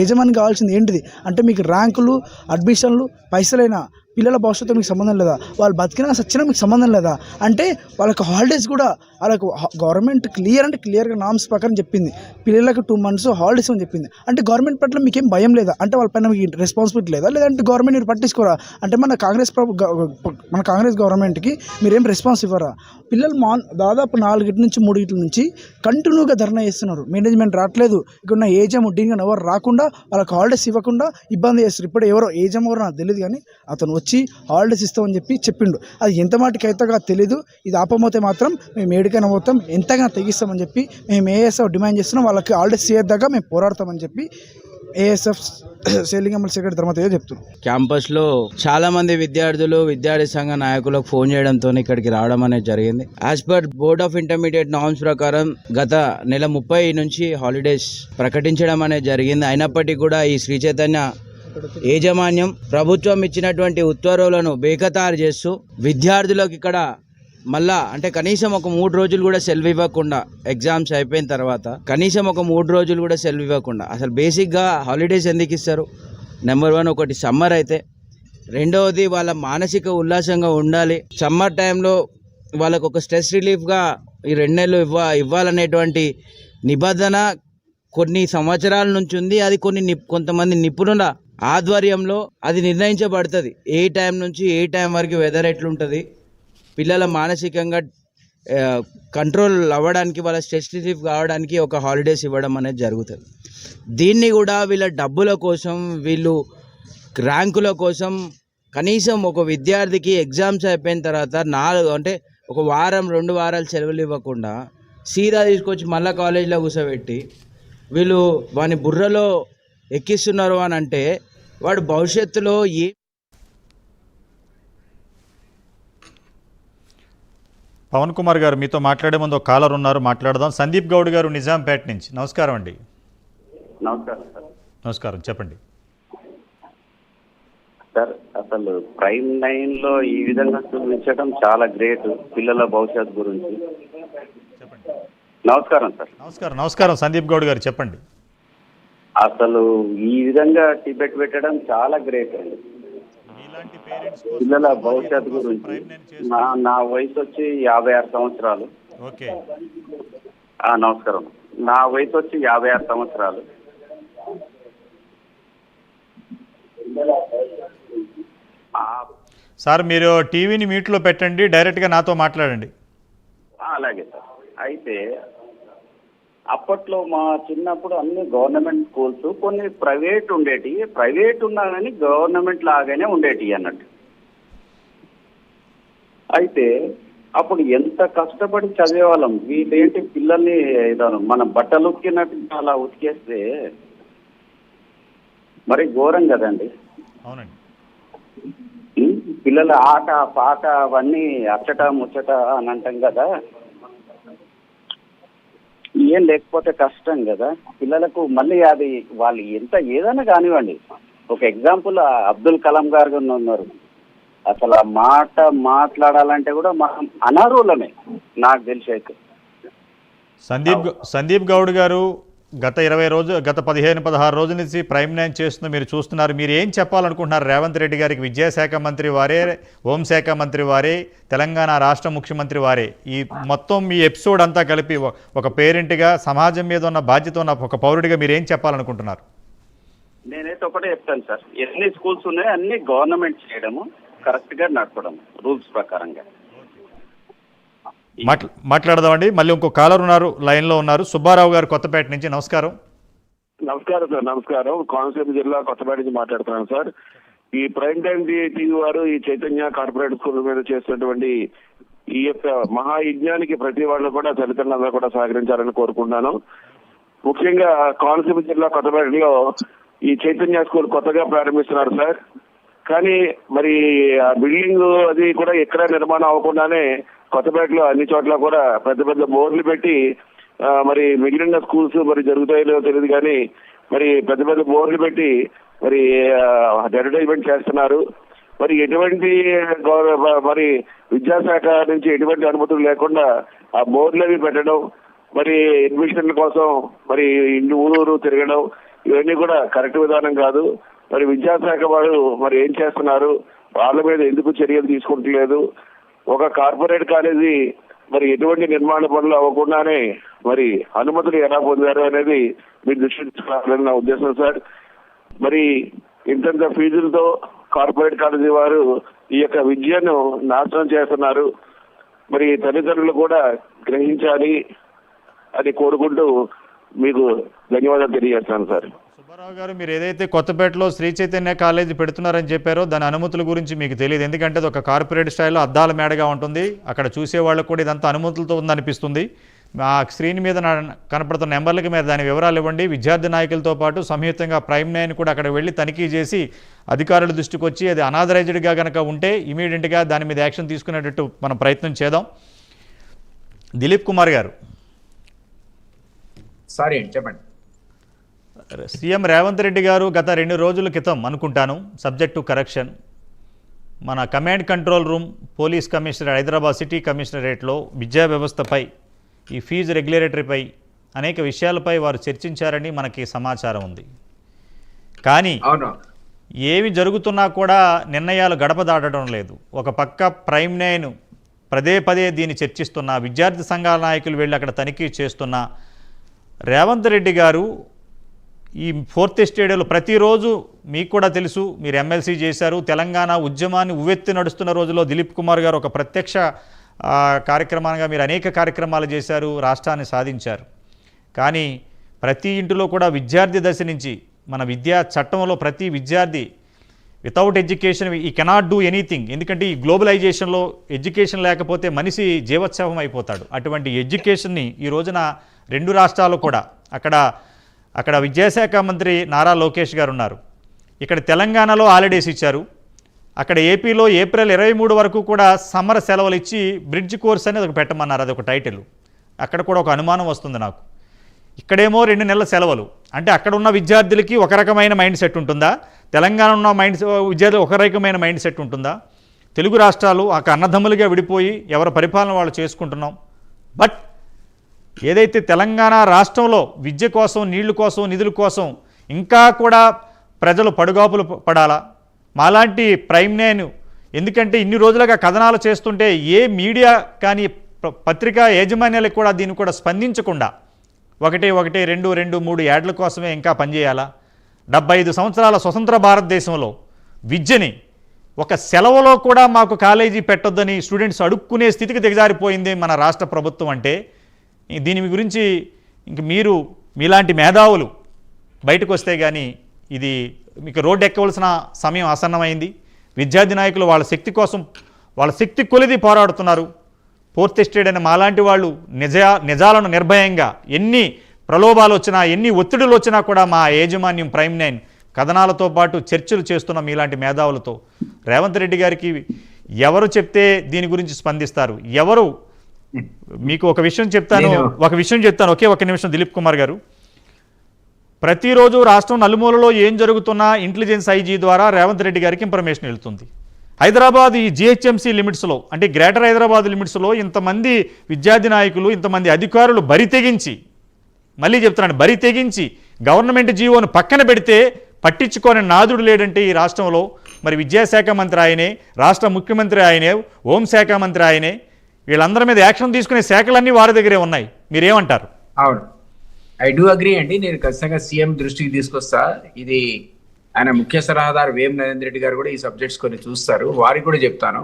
యజమాని కావాల్సింది ఏంటిది అంటే మీకు ర్యాంకులు, అడ్మిషన్లు, పైసలైనా పిల్లల భవిష్యత్తు మీకు సంబంధం లేదా, వాళ్ళు బతికినా సచ్చినా మీకు సంబంధం లేదా, అంటే వాళ్ళకి హాలిడేస్ కూడా వాళ్ళకు గవర్నమెంట్ క్లియర్గా నామ్స్ ప్రకారం చెప్పింది పిల్లలకు 2 months హాలిడేస్ అని చెప్పింది. అంటే గవర్నమెంట్ పట్ల మీకేం భయం లేదా, అంటే వాళ్ళ పైన మీకు రెస్పాన్సిబిలిటీ లేదా, లేదంటే గవర్నమెంట్ మీరు పట్టించుకోరా, అంటే మన కాంగ్రెస్ గవర్నమెంట్కి మీరేం రెస్పాన్స్ ఇవ్వరా. పిల్లలు దాదాపు 4 నుంచి 3 నుంచి కంటిన్యూగా ధర్నా చేస్తున్నారు. మేనేజ్మెంట్ రావట్లేదు, ఇక్కడ ఉన్న ఏజెమ్ డీన్ ఎవరు రాకుండా వాళ్ళకి హాలిడేస్ ఇవ్వకుండా ఇబ్బంది చేస్తారు. ఇప్పుడు ఎవరో ఏజెమ్ ఎవరో నాకు తెలియదు కానీ అతను వచ్చి హాలిడేస్ ఇస్తామని చెప్పిండు. అది ఎంత మాటికి అవుతుందో తెలీదు. ఇది ఆపమోతే మాత్రం మేము ఏడికైనా పోతాం, ఎంతగా తెగిస్తామని చెప్పి మేము ఏఎస్ఎఫ్ డిమాండ్ చేస్తున్నాం. వాళ్ళకి హాలిడేస్ చేయొద్దాకా మేము పోరాడతామని చెప్పి ఏఎస్ఎఫ్ సేలింగంపల్లి సెక్రటరీ ధర్మతేజ చెప్తున్నారు. క్యాంపస్లో చాలా మంది విద్యార్థి సంఘ నాయకులకు ఫోన్ చేయడంతో ఇక్కడికి రావడం అనేది జరిగింది. As per board of intermediate norms ప్రకారం గత నెల 30 నుంచి హాలిడేస్ ప్రకటించడం అనేది జరిగింది. అయినప్పటికీ కూడా ఈ శ్రీ చైతన్య యాజమాన్యం ప్రభుత్వం ఇచ్చినటువంటి ఉత్తర్వులను బేఖతారు చేస్తూ విద్యార్థులకు ఇక్కడ మళ్ళా అంటే కనీసం ఒక 3 రోజులు కూడా సెలవు ఇవ్వకుండా, ఎగ్జామ్స్ అయిపోయిన తర్వాత కనీసం ఒక 3 రోజులు కూడా సెలవు ఇవ్వకుండా, అసలు బేసిక్గా హాలిడేస్ ఎందుకు ఇస్తారు? నెంబర్ 1 ఒకటి సమ్మర్ అయితే, రెండవది వాళ్ళ మానసిక ఉల్లాసంగా ఉండాలి. సమ్మర్ టైంలో వాళ్ళకు ఒక స్ట్రెస్ రిలీఫ్గా ఈ 2 నెలలు ఇవ్వాలనేటువంటి నిబంధన కొన్ని సంవత్సరాల నుంచి ఉంది. అది కొంతమంది నిపుణుల ఆధ్వర్యంలో అది నిర్ణయించబడుతుంది. ఏ టైం నుంచి ఏ టైం వరకు వెదర్ ఎట్లుంటుంది, పిల్లల మానసికంగా కంట్రోల్ అవ్వడానికి, వాళ్ళ స్ట్రెస్ రిలీఫ్ కావడానికి ఒక హాలిడేస్ ఇవ్వడం అనేది జరుగుతుంది. దీన్ని కూడా వీళ్ళ డబ్బుల కోసం, వీళ్ళు ర్యాంకుల కోసం కనీసం ఒక విద్యార్థికి ఎగ్జామ్స్ అయిపోయిన తర్వాత 1 వారం 2 వారాలు సెలవులు ఇవ్వకుండా సీదా తీసుకొచ్చి మళ్ళీ కాలేజీలో కూర్చోబెట్టి వీళ్ళు వాని బుర్రలో ఎక్కిస్తున్నారు అని అంటే వాడు భవిష్యత్తులో పవన్ కుమార్ గారు మీతో మాట్లాడే ముందు ఒక కాలర్ ఉన్నారు, మాట్లాడదాం. సందీప్ గౌడ్ గారు నిజాంపేట నుంచి. నమస్కారం అండి. నమస్కారం సార్. నమస్కారం, చెప్పండి సార్. అసలు ప్రైమ్ 9లో ఈ విధంగా చూపించడం చాలా గ్రేట్, పిల్లల భవిష్యత్తు గురించి. చెప్పండి. నమస్కారం సార్. నమస్కారం సందీప్ గౌడ్ గారు, చెప్పండి. అసలు ఈ విధంగా టిబెట్ పెట్టడం చాలా గ్రేట్ అండి, పిల్లల భవిష్యత్తు గురించి. నా వయసు వచ్చి 56 సంవత్సరాలు. ఓకే. నమస్కారం. నా వయసు వచ్చి 56 సంవత్సరాలు. సార్ మీరు టీవీని మ్యూట్లో పెట్టండి, డైరెక్ట్గా నాతో మాట్లాడండి. అలాగే సార్. అయితే అప్పట్లో మా చిన్నప్పుడు అన్ని గవర్నమెంట్ స్కూల్స్, కొన్ని ప్రైవేట్ ఉండేటి, ప్రైవేట్ ఉన్నా కానీ గవర్నమెంట్ లాగానే ఉండేటి అన్నట్టు. అయితే అప్పుడు ఎంత కష్టపడి చదివేవాళ్ళం. వీళ్ళేంటి పిల్లల్ని మన బట్టలు ఉతికినట్టు అలా ఉతికేస్తే మరి ఘోరం కదండి. అవునండి. పిల్లల ఆట పాట అవన్నీ అచ్చట ముచ్చట అని అంటాం కదా, ఏం లేకపోతే కష్టం కదా పిల్లలకు. మళ్ళీ అది వాళ్ళు ఏదైనా కానివ్వండి. ఒక ఎగ్జాంపుల్ అబ్దుల్ కలాం గారు ఉన్నారు. అసలు ఆ మాట మాట్లాడాలంటే కూడా మనం అనర్హులమే నాకు తెలిసి. అయితే సందీప్ గౌడ్ గారు గత 15-16 రోజుల నుంచి ప్రైమ్ 9 చేస్తున్న మీరు చూస్తున్నారు. మీరు ఏం చెప్పాలనుకుంటున్నారు రేవంత్ రెడ్డి గారికి? విద్యాశాఖ మంత్రి వారే, హోంశాఖ మంత్రి వారే, తెలంగాణ రాష్ట్ర ముఖ్యమంత్రి వారే. ఈ మొత్తం మీ ఎపిసోడ్ అంతా కలిపి ఒక పేరెంట్గా, సమాజం మీద ఉన్న బాధ్యత ఉన్న ఒక పౌరుడిగా మీరు ఏం చెప్పాలనుకుంటున్నారు? నేనైతే ఒకటే చెప్తాను సార్, ఎన్ని స్కూల్స్ ఉన్నాయో అన్ని గవర్నమెంట్ చేయడము, కరెక్ట్గా నడపడం రూల్స్ ప్రకారంగా. మాట్లాడదామండి. మళ్ళీ ఇంకో కాలర్ ఉన్నారు, లైన్లో ఉన్నారు. సుబ్బారావు గారు కొత్తపేట నుంచి. నమస్కారం. నమస్కారం సార్. నమస్కారం. కోనసీమ జిల్లా కొత్తపేట నుంచి మాట్లాడుతున్నాను సార్. ఈ ప్రైమ్ టైమ్ టీవీ వారు ఈ చైతన్య కార్పొరేట్ స్కూల్ మీద చేస్తున్నటువంటి ఈ యొక్క మహాయజ్ఞానికి ప్రతి వాళ్ళు కూడా తల్లిదండ్రులందరూ కూడా సహకరించాలని కోరుకుంటున్నాను. ముఖ్యంగా కోనసీమ జిల్లా కొత్తపేటలో ఈ చైతన్య స్కూల్ కొత్తగా ప్రారంభిస్తున్నారు సార్. కానీ మరి ఆ బిల్డింగ్ అది కూడా ఎక్కడ నిర్మాణం అవ్వకుండానే కొత్తపేటలో అన్ని చోట్ల కూడా పెద్ద పెద్ద బోర్డులు పెట్టి మరి మిగిలిన స్కూల్స్ మరి జరుగుతాయో తెలియదు కానీ మరి పెద్ద పెద్ద బోర్డులు పెట్టి మరి అడ్వర్టైజ్మెంట్ చేస్తున్నారు. మరి ఎటువంటి మరి విద్యాశాఖ నుంచి ఎటువంటి అనుమతులు లేకుండా ఆ బోర్డులు అవి పెట్టడం, మరి అడ్మిషన్ల కోసం మరి ఊరూరు తిరగడం, ఇవన్నీ కూడా కరెక్ట్ విధానం కాదు. మరి విద్యాశాఖ వారు మరి ఏం చేస్తున్నారు, వాళ్ళ మీద ఎందుకు చర్యలు తీసుకుంటలేదు? ఒక కార్పొరేట్ కాలేజీ మరి ఎటువంటి నిర్మాణ పనులు అవ్వకుండానే మరి అనుమతులు ఎలా పొందారు అనేది మీరు దృష్టి తీసుకోవాలని నా ఉద్దేశం సార్. మరి ఇంత ఫీజులతో కార్పొరేట్ కాలేజీ వారు ఈ యొక్క విద్యను నాశనం చేస్తున్నారు. మరి తల్లిదండ్రులు కూడా గ్రహించాలి అని కోరుకుంటూ మీకు ధన్యవాదాలు తెలియజేస్తాను సార్. శివరావు గారు, మీరు ఏదైతే కొత్తపేటలో శ్రీ చైతన్య కాలేజీ పెడుతున్నారని చెప్పారో దాని అనుమతుల గురించి మీకు తెలియదు. ఎందుకంటే అది ఒక కార్పొరేట్ స్టైల్లో అద్దాల మేడగా ఉంటుంది. అక్కడ చూసే వాళ్ళకు కూడా ఇదంతా అనుమతులతో ఉందనిపిస్తుంది. ఆ స్క్రీన్ మీద కనపడుతున్న నెంబర్లకి మీరు దాని వివరాలు ఇవ్వండి. విద్యార్థి నాయకులతో పాటు సంయుక్తంగా ప్రైమ్ 9 కూడా అక్కడ వెళ్ళి తనిఖీ చేసి అధికారుల దృష్టికి వచ్చి అది అనాథరైజ్డ్గా కనుక ఉంటే ఇమీడియట్గా దాని మీద యాక్షన్ తీసుకునేటట్టు మనం ప్రయత్నం చేద్దాం. దిలీప్ కుమార్ గారు, సారీ అండి, చెప్పండి. సీఎం రేవంత్ రెడ్డి గారు గత 2 రోజుల క్రితం అనుకుంటాను, సబ్జెక్ట్ టు కరెక్షన్, మన command control room police commissioner Hyderabad city కమిషనరేట్లో విద్యా వ్యవస్థపై, ఈ ఫీజు రెగ్యులేటరీపై అనేక విషయాలపై వారు చర్చించారని మనకి సమాచారం ఉంది. కానీ ఏమి జరుగుతున్నా కూడా నిర్ణయాలు గడప దాటడం లేదు. ఒక పక్క ప్రైమ్ 9 పదే దీన్ని చర్చిస్తున్నా, విద్యార్థి సంఘాల నాయకులు వెళ్ళి అక్కడ తనిఖీ చేస్తున్నా, రేవంత్ రెడ్డి గారు ఈ 4th ఎస్టేడియోలో ప్రతిరోజు మీకు కూడా తెలుసు, మీరు ఎమ్మెల్సీ చేశారు, తెలంగాణ ఉద్యమాన్ని ఉవ్వెత్తి నడుస్తున్న రోజులో దిలీప్ కుమార్ గారు ఒక ప్రత్యక్ష కార్యక్రమంగా మీరు అనేక కార్యక్రమాలు చేశారు, రాష్ట్రాన్ని సాధించారు. కానీ ప్రతి ఇంటిలో కూడా విద్యార్థి దశ నుంచి మన విద్యా చట్టంలో ప్రతి విద్యార్థి వితౌట్ ఎడ్యుకేషన్ ఈ కెనాట్ డూ ఎనీథింగ్. ఎందుకంటే ఈ గ్లోబలైజేషన్లో ఎడ్యుకేషన్ లేకపోతే మనిషి జీవోత్సవం అయిపోతాడు. అటువంటి ఎడ్యుకేషన్ని ఈ రోజున 2 రాష్ట్రాలు కూడా, అక్కడ విద్యాశాఖ మంత్రి నారా లోకేష్ గారు ఉన్నారు, ఇక్కడ తెలంగాణలో హాలిడేస్ ఇచ్చారు, అక్కడ ఏపీలో ఏప్రిల్ 23 వరకు కూడా సమ్మర్ సెలవులు ఇచ్చి బ్రిడ్జ్ కోర్స్ అనేది ఒక పెట్టమన్నారు. అది ఒక టైటిల్. అక్కడ కూడా ఒక అనుమానం వస్తుంది నాకు. ఇక్కడేమో 2 నెలల సెలవులు అంటే అక్కడ ఉన్న విద్యార్థులకి ఒక రకమైన మైండ్ సెట్ ఉంటుందా, తెలంగాణ ఉన్న విద్యార్థులు ఒక రకమైన మైండ్ సెట్ ఉంటుందా? తెలుగు రాష్ట్రాలు ఒక అన్నదమ్ములుగా విడిపోయి ఎవరి పరిపాలన వాళ్ళు చేసుకుంటున్నాం. బట్ ఏదైతే తెలంగాణ రాష్ట్రంలో విద్య కోసం, నీళ్ల కోసం, నిధుల కోసం ఇంకా కూడా ప్రజలు పడుగాపులు పడాలా? మాలాంటి ప్రైమ్ 9 ఎందుకంటే ఇన్ని రోజులుగా కథనాలు చేస్తుంటే ఏ మీడియా కానీ పత్రికా యాజమాన్యాలకు కూడా దీన్ని కూడా స్పందించకుండా 1, 2, 3 యాడ్ల కోసమే ఇంకా పనిచేయాలా? 75 సంవత్సరాల స్వతంత్ర భారతదేశంలో విద్యని ఒక సెలవులో కూడా మాకు కాలేజీ పెట్టొద్దని స్టూడెంట్స్ అడుక్కునే స్థితికి దిగజారిపోయింది మన రాష్ట్ర ప్రభుత్వం. అంటే దీని గురించి ఇంక మీలాంటి మేధావులు బయటకు వస్తే కానీ ఇది మీకు రోడ్డు ఎక్కవలసిన సమయం ఆసన్నమైంది. విద్యార్థి నాయకులు వాళ్ళ శక్తి కోసం, వాళ్ళ శక్తి కొలిది పోరాడుతున్నారు. 4th ఎస్టేట్ అయిన మాలాంటి వాళ్ళు నిజాలను నిర్భయంగా, ఎన్ని ప్రలోభాలు వచ్చినా, ఎన్ని ఒత్తిడులు వచ్చినా కూడా మా యాజమాన్యం ప్రైమ్ 9 కథనాలతో పాటు చర్చలు చేస్తున్న మీలాంటి మేధావులతో రేవంత్ రెడ్డి గారికి ఎవరు చెప్తే దీని గురించి స్పందిస్తారు? ఎవరు? మీకు ఒక విషయం చెప్తాను, ఒకే ఒక నిమిషం దిలీప్ కుమార్ గారు. ప్రతిరోజు రాష్ట్రం నలుమూలలో ఏం జరుగుతున్నా ఇంటెలిజెన్స్ ఐజీ ద్వారా రేవంత్ రెడ్డి గారికి ఇన్ఫర్మేషన్ వెళ్తుంది. హైదరాబాద్ ఈ జిహెచ్ఎంసీ లిమిట్స్లో, అంటే గ్రేటర్ హైదరాబాద్ లిమిట్స్లో ఇంతమంది విద్యార్థి నాయకులు, ఇంతమంది అధికారులు బరి తెగించి గవర్నమెంట్ జీవోను పక్కన పెడితే పట్టించుకోని నాదుడు లేడంటే ఈ రాష్ట్రంలో మరి విద్యాశాఖ మంత్రి ఆయనే, రాష్ట్ర ముఖ్యమంత్రి ఆయనే, హోంశాఖ మంత్రి ఆయనే, వీళ్ళందరి మీద యాక్షన్ తీసుకునే శాఖలన్నీ వారి దగ్గరే ఉన్నాయి. మీరేమంటారు? అవును, ఐ డూ అగ్రీ అండి. నేను ఖచ్చితంగా సీఎం దృష్టికి తీసుకొస్తా. ఇది ఆయన ముఖ్య సలహాదారు వేం నరేంద్ర రెడ్డి గారు కూడా ఈ సబ్జెక్ట్స్ కొన్ని చూస్తారు, వారికి కూడా చెప్తాను,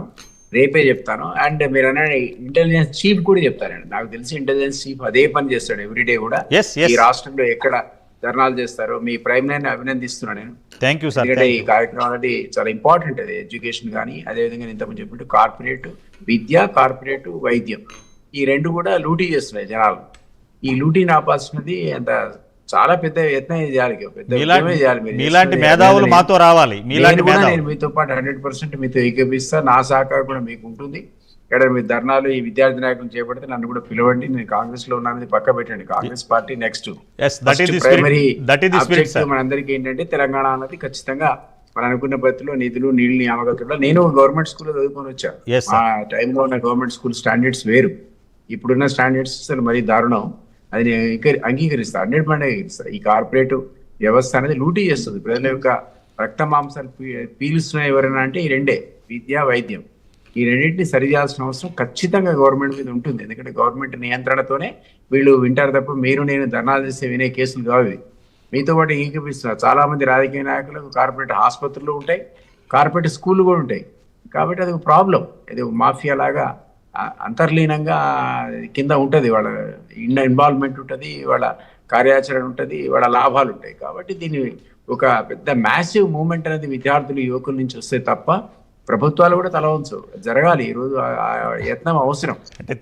రేపే చెప్తాను. అండ్ మీరు అన్న ఇంటెలిజెన్స్ చీఫ్ కూడా చెప్తారండి. నాకు తెలిసి ఇంటెలిజెన్స్ చీఫ్ అదే పని చేస్తాడు ఎవ్రీడే కూడా. ఈ రాష్ట్రంలో ఎక్కడ ధర్నాలు చేస్తారో మీ ప్రైమ్ 9 అభినందిస్తున్నాను నేను. Thank you sir. ఈ కార్యక్రమం అనేది చాలా ఇంపార్టెంట్. అది ఎడ్యుకేషన్ కానీ, అదేవిధంగా నేను ఇంతకుముందు చెప్పినట్టు కార్పొరేట్ విద్య, కార్పొరేట్ వైద్యం, ఈ 2 కూడా లూటీ చేస్తున్నాయి జనాలు. ఈ లూటీని ఆపాల్సినది అంత చాలా పెద్ద యత్నం చేయాలి. మీలాంటి మేధావులు మాతో రావాలి. నేను మీతో పాటు 100% మీతో ఏకీపిస్తా. నా సహకారం కూడా మీకు ఉంటుంది. ఇక్కడ మీ ధర్నాలు ఈ విద్యార్థి నాయకులు చేపడితే నన్ను కూడా పిలవండి. నేను కాంగ్రెస్ లో ఉన్నానని పక్క పెట్టండి. కాంగ్రెస్ పార్టీ నెక్స్ట్ ప్రైమరీ మనందరికీ ఏంటంటే తెలంగాణ అన్నది ఖచ్చితంగా మనం అనుకున్న పద్ధతిలో నిధులు, నీళ్లు, నియామకత్వంలో నేను గవర్నమెంట్ స్కూల్లో చదువుకొని వచ్చా. ఆ టైంలో ఉన్న గవర్నమెంట్ స్కూల్ స్టాండర్డ్స్ వేరు, ఇప్పుడున్న స్టాండర్డ్స్ అసలు మరీ దారుణం. అది నేను అంగీకరిస్తా, 100% అంగీకరిస్తా. ఈ కార్పొరేట్ వ్యవస్థ అనేది లూటీ చేస్తుంది, ప్రజల యొక్క రక్త మాంసాలు పీలుస్తున్నాయి. ఎవరైనా అంటే ఈ 2 విద్య, వైద్యం, ఈ 2టిని సరిచేయాల్సిన అవసరం ఖచ్చితంగా గవర్నమెంట్ మీద ఉంటుంది. ఎందుకంటే గవర్నమెంట్ నియంత్రణతోనే వీళ్ళు వింటారు తప్ప మీరు నేను ధర్నాలు చేస్తే వినే కేసులు కావు. మీతో పాటు ఏకీపిస్తున్నారు. చాలా మంది రాజకీయ నాయకులకు కార్పొరేట్ ఆసుపత్రులు ఉంటాయి, కార్పొరేట్ స్కూళ్ళు కూడా ఉంటాయి. కాబట్టి అది ఒక ప్రాబ్లం. ఇది మాఫియా లాగా అంతర్లీనంగా కింద ఉంటుంది, వాళ్ళ ఇన్వాల్వ్మెంట్ ఉంటుంది, వాళ్ళ కార్యాచరణ ఉంటుంది, వాళ్ళ లాభాలు ఉంటాయి. కాబట్టి దీన్ని ఒక పెద్ద మ్యాసివ్ మూమెంట్ అనేది విద్యార్థులు యువకుల నుంచి వస్తే తప్ప ప్రభుత్వాలు కూడా తల వంచు జరగాలి. ఈ రోజు ఆ యత్నం అవసరం. అంటే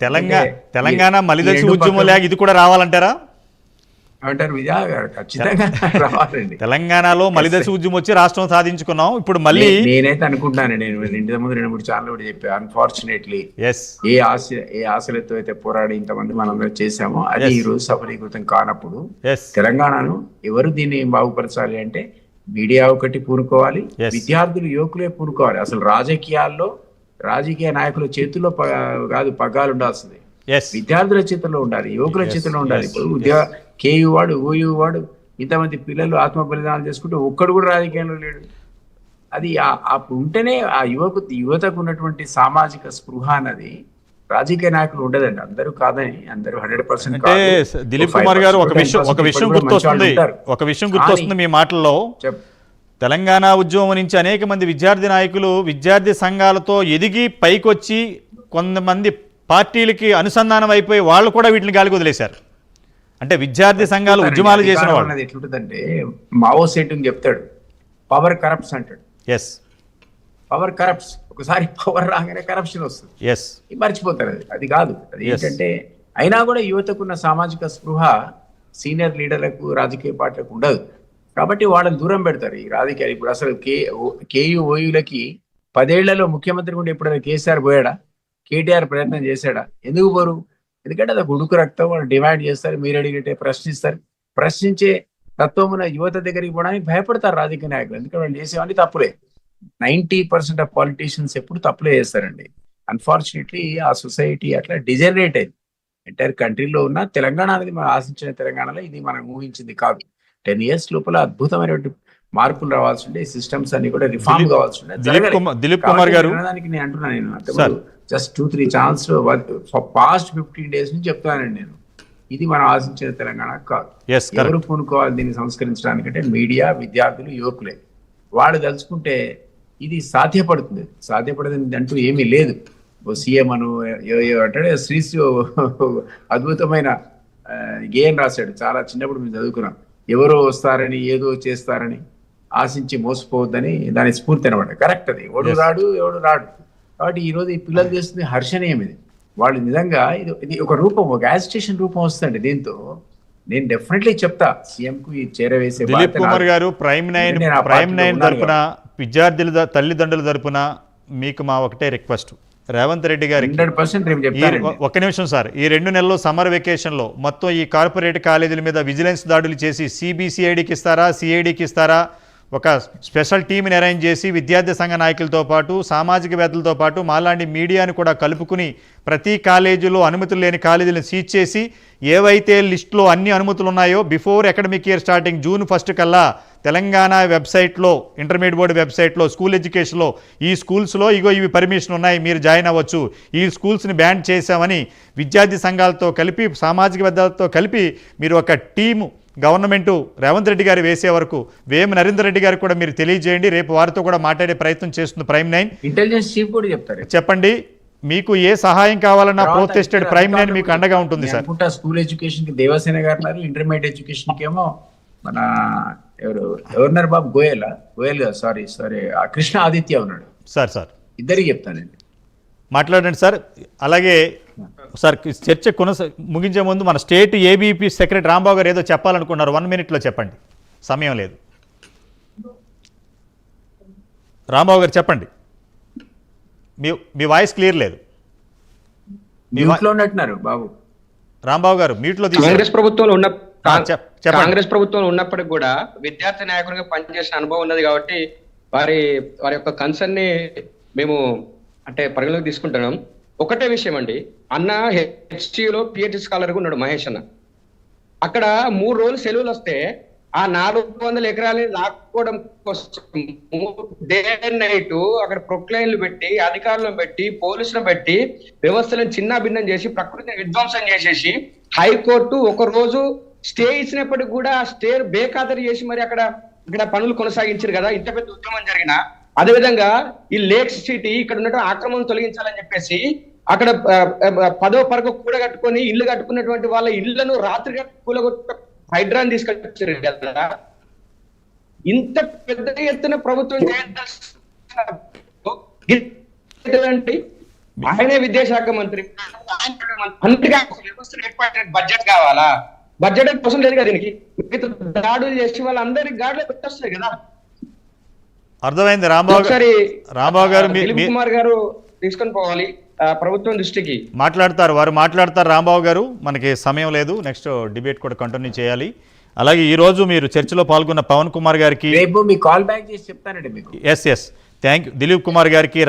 తెలంగాణ మలిదశ ఉద్యమం లాగా ఇది కూడా రావాలంటారా? అంటారు విజయ గారు, ఖచ్చితంగా రావాలండి. తెలంగాణలో మలిదశ ఉద్యమం వచ్చి రాష్ట్రం సాధించుకున్నాం. ఇప్పుడు మళ్ళీ నేనైతే అనుకుంటున్నాను, నేను ఇంటి ముందు 2-3 ఛానల్ కూడా చెప్పాను, అన్ఫార్చునేట్లీ ఏ ఆశలతో అయితే పోరాడి ఇంతమంది మనందరం చేశామో అది ఈ రోజు సఫలీకృతం కానప్పుడు తెలంగాణను ఎవరు దీన్ని బాగుపరచాలి అంటే మీడియా ఒకటి పూనుకోవాలి, విద్యార్థులు యువకులే పూనుకోవాలి. అసలు రాజకీయ నాయకుల చేతుల్లో కాదు పగ్గాలు ఉండాల్సింది, విద్యార్థుల చేతుల్లో ఉండాలి, యువకుల చేతుల్లో ఉండాలి. ఇప్పుడు కేయూ వాడు ఓయూ వాడు ఇంతమంది పిల్లలు ఆత్మ బలిదానాలు చేసుకుంటే ఒక్కడు కూడా రాజకీయంలో లేడు. అది అప్పుడు ఉంటేనే ఆ యువతకు ఉన్నటువంటి సామాజిక స్పృహ అన్నది రాజకీయ నాయకులు ఉండదండి. అందరూ కాదని, అందరూ 100%. దిలీప్ కుమార్ గారు ఒక విషయం గుర్తొస్తుంది మీ మాటల్లో. తెలంగాణ ఉద్యమం నుంచి అనేక మంది విద్యార్థి నాయకులు విద్యార్థి సంఘాలతో ఎదిగి పైకొచ్చి కొంతమంది పార్టీలకి అనుసంధానం అయిపోయి వాళ్ళు కూడా వీటిని గాలికి వదిలేశారు. అంటే విద్యార్థి సంఘాలు ఉద్యమాలు చేసిన వాళ్ళు ఎట్లుంటుందంటే మావో సెట్టింగ్ చెప్తాడు, పవర్ కరప్ట్స్ అంటాడు. పవర్ కరప్ట్స్, ఒకసారి పవర్ రాగానే కరప్షన్ వస్తుంది, మర్చిపోతారు. అది కాదు, అది ఏంటంటే అయినా కూడా యువతకున్న సామాజిక స్పృహ సీనియర్ లీడర్లకు రాజకీయ పార్టీలకు ఉండదు. కాబట్టి వాళ్ళని దూరం పెడతారు ఈ రాజకీయాలు. ఇప్పుడు అసలు కేయూ ఓయూలకి 10 ఏళ్లలో ముఖ్యమంత్రి కూడా ఎప్పుడైనా కేసీఆర్ పోయాడా? కేటీఆర్ ప్రయత్నం చేశాడా? ఎందుకు పోరు? ఎందుకంటే అది ఉడుకు రక్తం. వాళ్ళు డిమాండ్ చేస్తారు, మీరు అడిగితే ప్రశ్నిస్తారు. ప్రశ్నించే తత్వమున యువత దగ్గరికి పోవడానికి భయపడతారు రాజకీయ నాయకులు. ఎందుకంటే వాళ్ళు చేసేవన్నీ తప్పులే. 90% ఆఫ్ పాలిటీషియన్స్ ఎప్పుడు తప్పులే చేస్తారండి. అన్ఫార్చునేట్లీ ఆ సొసైటీ అట్లా డిజనరేట్ అయింది. ఎంటైర్ కంట్రీలో ఉన్న తెలంగాణ అనేది మనం ఆశించిన తెలంగాణలో ఇది మనం ఊహించింది కాదు. 10 years లోపల అద్భుతమైనటువంటి మార్పులు రావాల్సి ఉండే, సిస్టమ్స్ అన్ని కూడా రిఫార్మ్ కావాల్సి ఉండే. దిలీప్ కుమార్ గారు నేను అంటున్నాను, నేను జస్ట్ 2-3 ఛాన్స్ పాస్ట్ 15 days నుంచి చెప్తానండి నేను, ఇది మనం ఆశించిన తెలంగాణ కాదు. ఎవరు పూనుకోవాలి దీన్ని సంస్కరించడానికంటే మీడియా, విద్యార్థులు, యువకులే. వాళ్ళు తలుచుకుంటే ఇది సాధ్యపడుతుంది. సాధ్యపడేది అంటూ ఏమీ లేదు. సీఎం అను అంటే శ్రీశ్రీ అద్భుతమైన గేయం రాశాడు, చాలా చిన్నప్పుడు మేము చదువుకున్నాం. ఎవరో వస్తారని ఏదో చేస్తారని ఆశించి మోసపోవద్దని దాని స్ఫూర్తి అనమాట. కరెక్ట్, అది ఎవడు రాడు ఎవడు రాడు. కాబట్టి ఈరోజు ఈ పిల్లలు చేస్తుంది హర్షణీయం. ఇది వాళ్ళు నిజంగా ఇది ఒక రూపం, ఒక యాజిటేషన్ రూపం వస్తుంది. దీంతో నేను డెఫినెట్లీ చెప్తా సీఎం కు ఈ చేరవేసే. దిలీప్ కుమార్ గారు ప్రైమ్ నైన్ తరపున, విద్యార్థుల తల్లిదండ్రుల తరపున మీకు మా ఒకటే రిక్వెస్ట్, రేవంత్ రెడ్డి గారికి 100% ఒక్క నిమిషం సార్, ఈ 2 నెలల్లో సమ్మర్ వెకేషన్లో మొత్తం ఈ కార్పొరేట్ కాలేజీల మీద విజిలెన్స్ దాడులు చేసి సిబిసిఐడికి ఇస్తారా, సిఐడికి ఇస్తారా, ఒక స్పెషల్ టీంని అరేంజ్ చేసి విద్యార్థి సంఘ నాయకులతో పాటు, సామాజికవేత్తలతో పాటు మాలాంటి మీడియాను కూడా కలుపుకుని ప్రతి కాలేజీలో అనుమతులు లేని కాలేజీలను సీజ్ చేసి ఏవైతే లిస్టులో అన్ని అనుమతులు ఉన్నాయో before academic year starting June 1 కల్లా తెలంగాణ వెబ్సైట్లో, ఇంటర్మీడియట్ బోర్డు వెబ్సైట్లో, స్కూల్ ఎడ్యుకేషన్లో ఈ స్కూల్స్లో ఇవి పర్మిషన్ ఉన్నాయి, మీరు జాయిన్ అవ్వచ్చు, ఈ స్కూల్స్ని బ్యాన్ చేశామని విద్యార్థి సంఘాలతో కలిపి, సామాజికవేత్తలతో కలిపి మీరు ఒక టీము గవర్నమెంటు రేవంత్ రెడ్డి గారు వేసే వరకు వేమ నరేందర్ రెడ్డి గారికి కూడా మీరు తెలియజేయండి. రేపు వారితో కూడా మాట్లాడే ప్రయత్నం చేస్తుంది ప్రైమ్ నైన్. ఇంటెలిజెన్స్ చీఫ్ కూడా చెప్తారు, చెప్పండి. మీకు ఏ సహాయం కావాలన్నా ప్రోత్ టెస్టెడ్ ప్రైమ్ నైన్ మీకు అండగా ఉంటుంది సార్. స్కూల్ ఎడ్యుకేషన్ కి దేవసేన గారు, ఇంటర్మీడియట్ ఎడ్యుకేషన్ కి ఏమో మన గవర్నర్ బాబు గోయల్ సారీ కృష్ణ ఆదిత్య ఉన్నాడు సార్. ఇద్దరికి చెప్తానండి, మాట్లాడండి సార్. అలాగే సార్ చర్చ ముగించే ముందు మన స్టేట్ ఏబీపీ సెక్రటరీ రాంబాబు గారు ఏదో చెప్పాలనుకున్నారు, 1 minute చెప్పండి, సమయం లేదు. రాంబాబు గారు చెప్పండి, మీ వాయిస్ క్లియర్ లేదు. బాబు రాంబాబు గారు మ్యూట్లో కాంగ్రెస్ ప్రభుత్వంలో ఉన్నప్పటికి కూడా విద్యార్థి నాయకుడిగా పనిచేసిన అనుభవం ఉన్నది కాబట్టి వారి యొక్క కన్సర్న్ ని మేము అంటే పరిగణలోకి తీసుకుంటున్నాం. ఒకటే విషయం అండి, అన్న హెచ్సిలో పిహెచ్డి స్కాలర్ ఉన్నాడు మహేష్ అన్న. అక్కడ 3 రోజులు సెలవులు వస్తే ఆ 400 ఎకరాలని లాక్కోవడం కోసం డే అండ్ నైట్ అక్కడ ప్రొక్లైన్లు పెట్టి, అధికారులను పెట్టి, పోలీసులను పెట్టి, వ్యవస్థలను చిన్న భిన్నం చేసి, ప్రకృతిని విధ్వంసం చేసేసి, హైకోర్టు 1 రోజు స్టే ఇచ్చినప్పటికి కూడా ఆ స్టే బేఖాతరు చేసి మరి ఇక్కడ పనులు కొనసాగించారు కదా. ఇంత పెద్ద ఉద్యమం జరిగిన అదేవిధంగా ఈ లేక్ సిటీ ఇక్కడ ఉన్నటువంటి ఆక్రమణ తొలగించాలని చెప్పేసి అక్కడ 10వ పరగ కూడగట్టుకొని ఇల్లు కట్టుకున్నటువంటి వాళ్ళ ఇళ్లను రాత్రిగా హైడ్రాన్ తీసుకొచ్చారు కదా, ఇంత పెద్ద ఎత్తున ప్రభుత్వం చేయాలంటే ఆయనే విద్యాశాఖ మంత్రి, బడ్జెట్ కావాలా? బడ్జెట్ కోసం లేదు కదా దీనికి. దాడులు చేసి వాళ్ళందరికి గాడులో పెట్టొస్తాయి కదా. అర్థమైంది రాంబాబు గారు. దిలీప్ కుమార్ గారు తీసుకొని పోవాలి ప్రభుత్వం దృష్టికి. వారు మాట్లాడతారు రాంబాబు గారు. మనకి సమయం లేదు, నెక్స్ట్ డిబేట్ కూడా కంటిన్యూ చేయాలి. అలాగే ఈ రోజు మీరు చర్చలో పాల్గొన్న పవన్ కుమార్ గారికి రేపు మీ కాల్ బ్యాక్ చేసి చెప్తానండి మీకు. Yes thank you. Dilip Kumar గారికి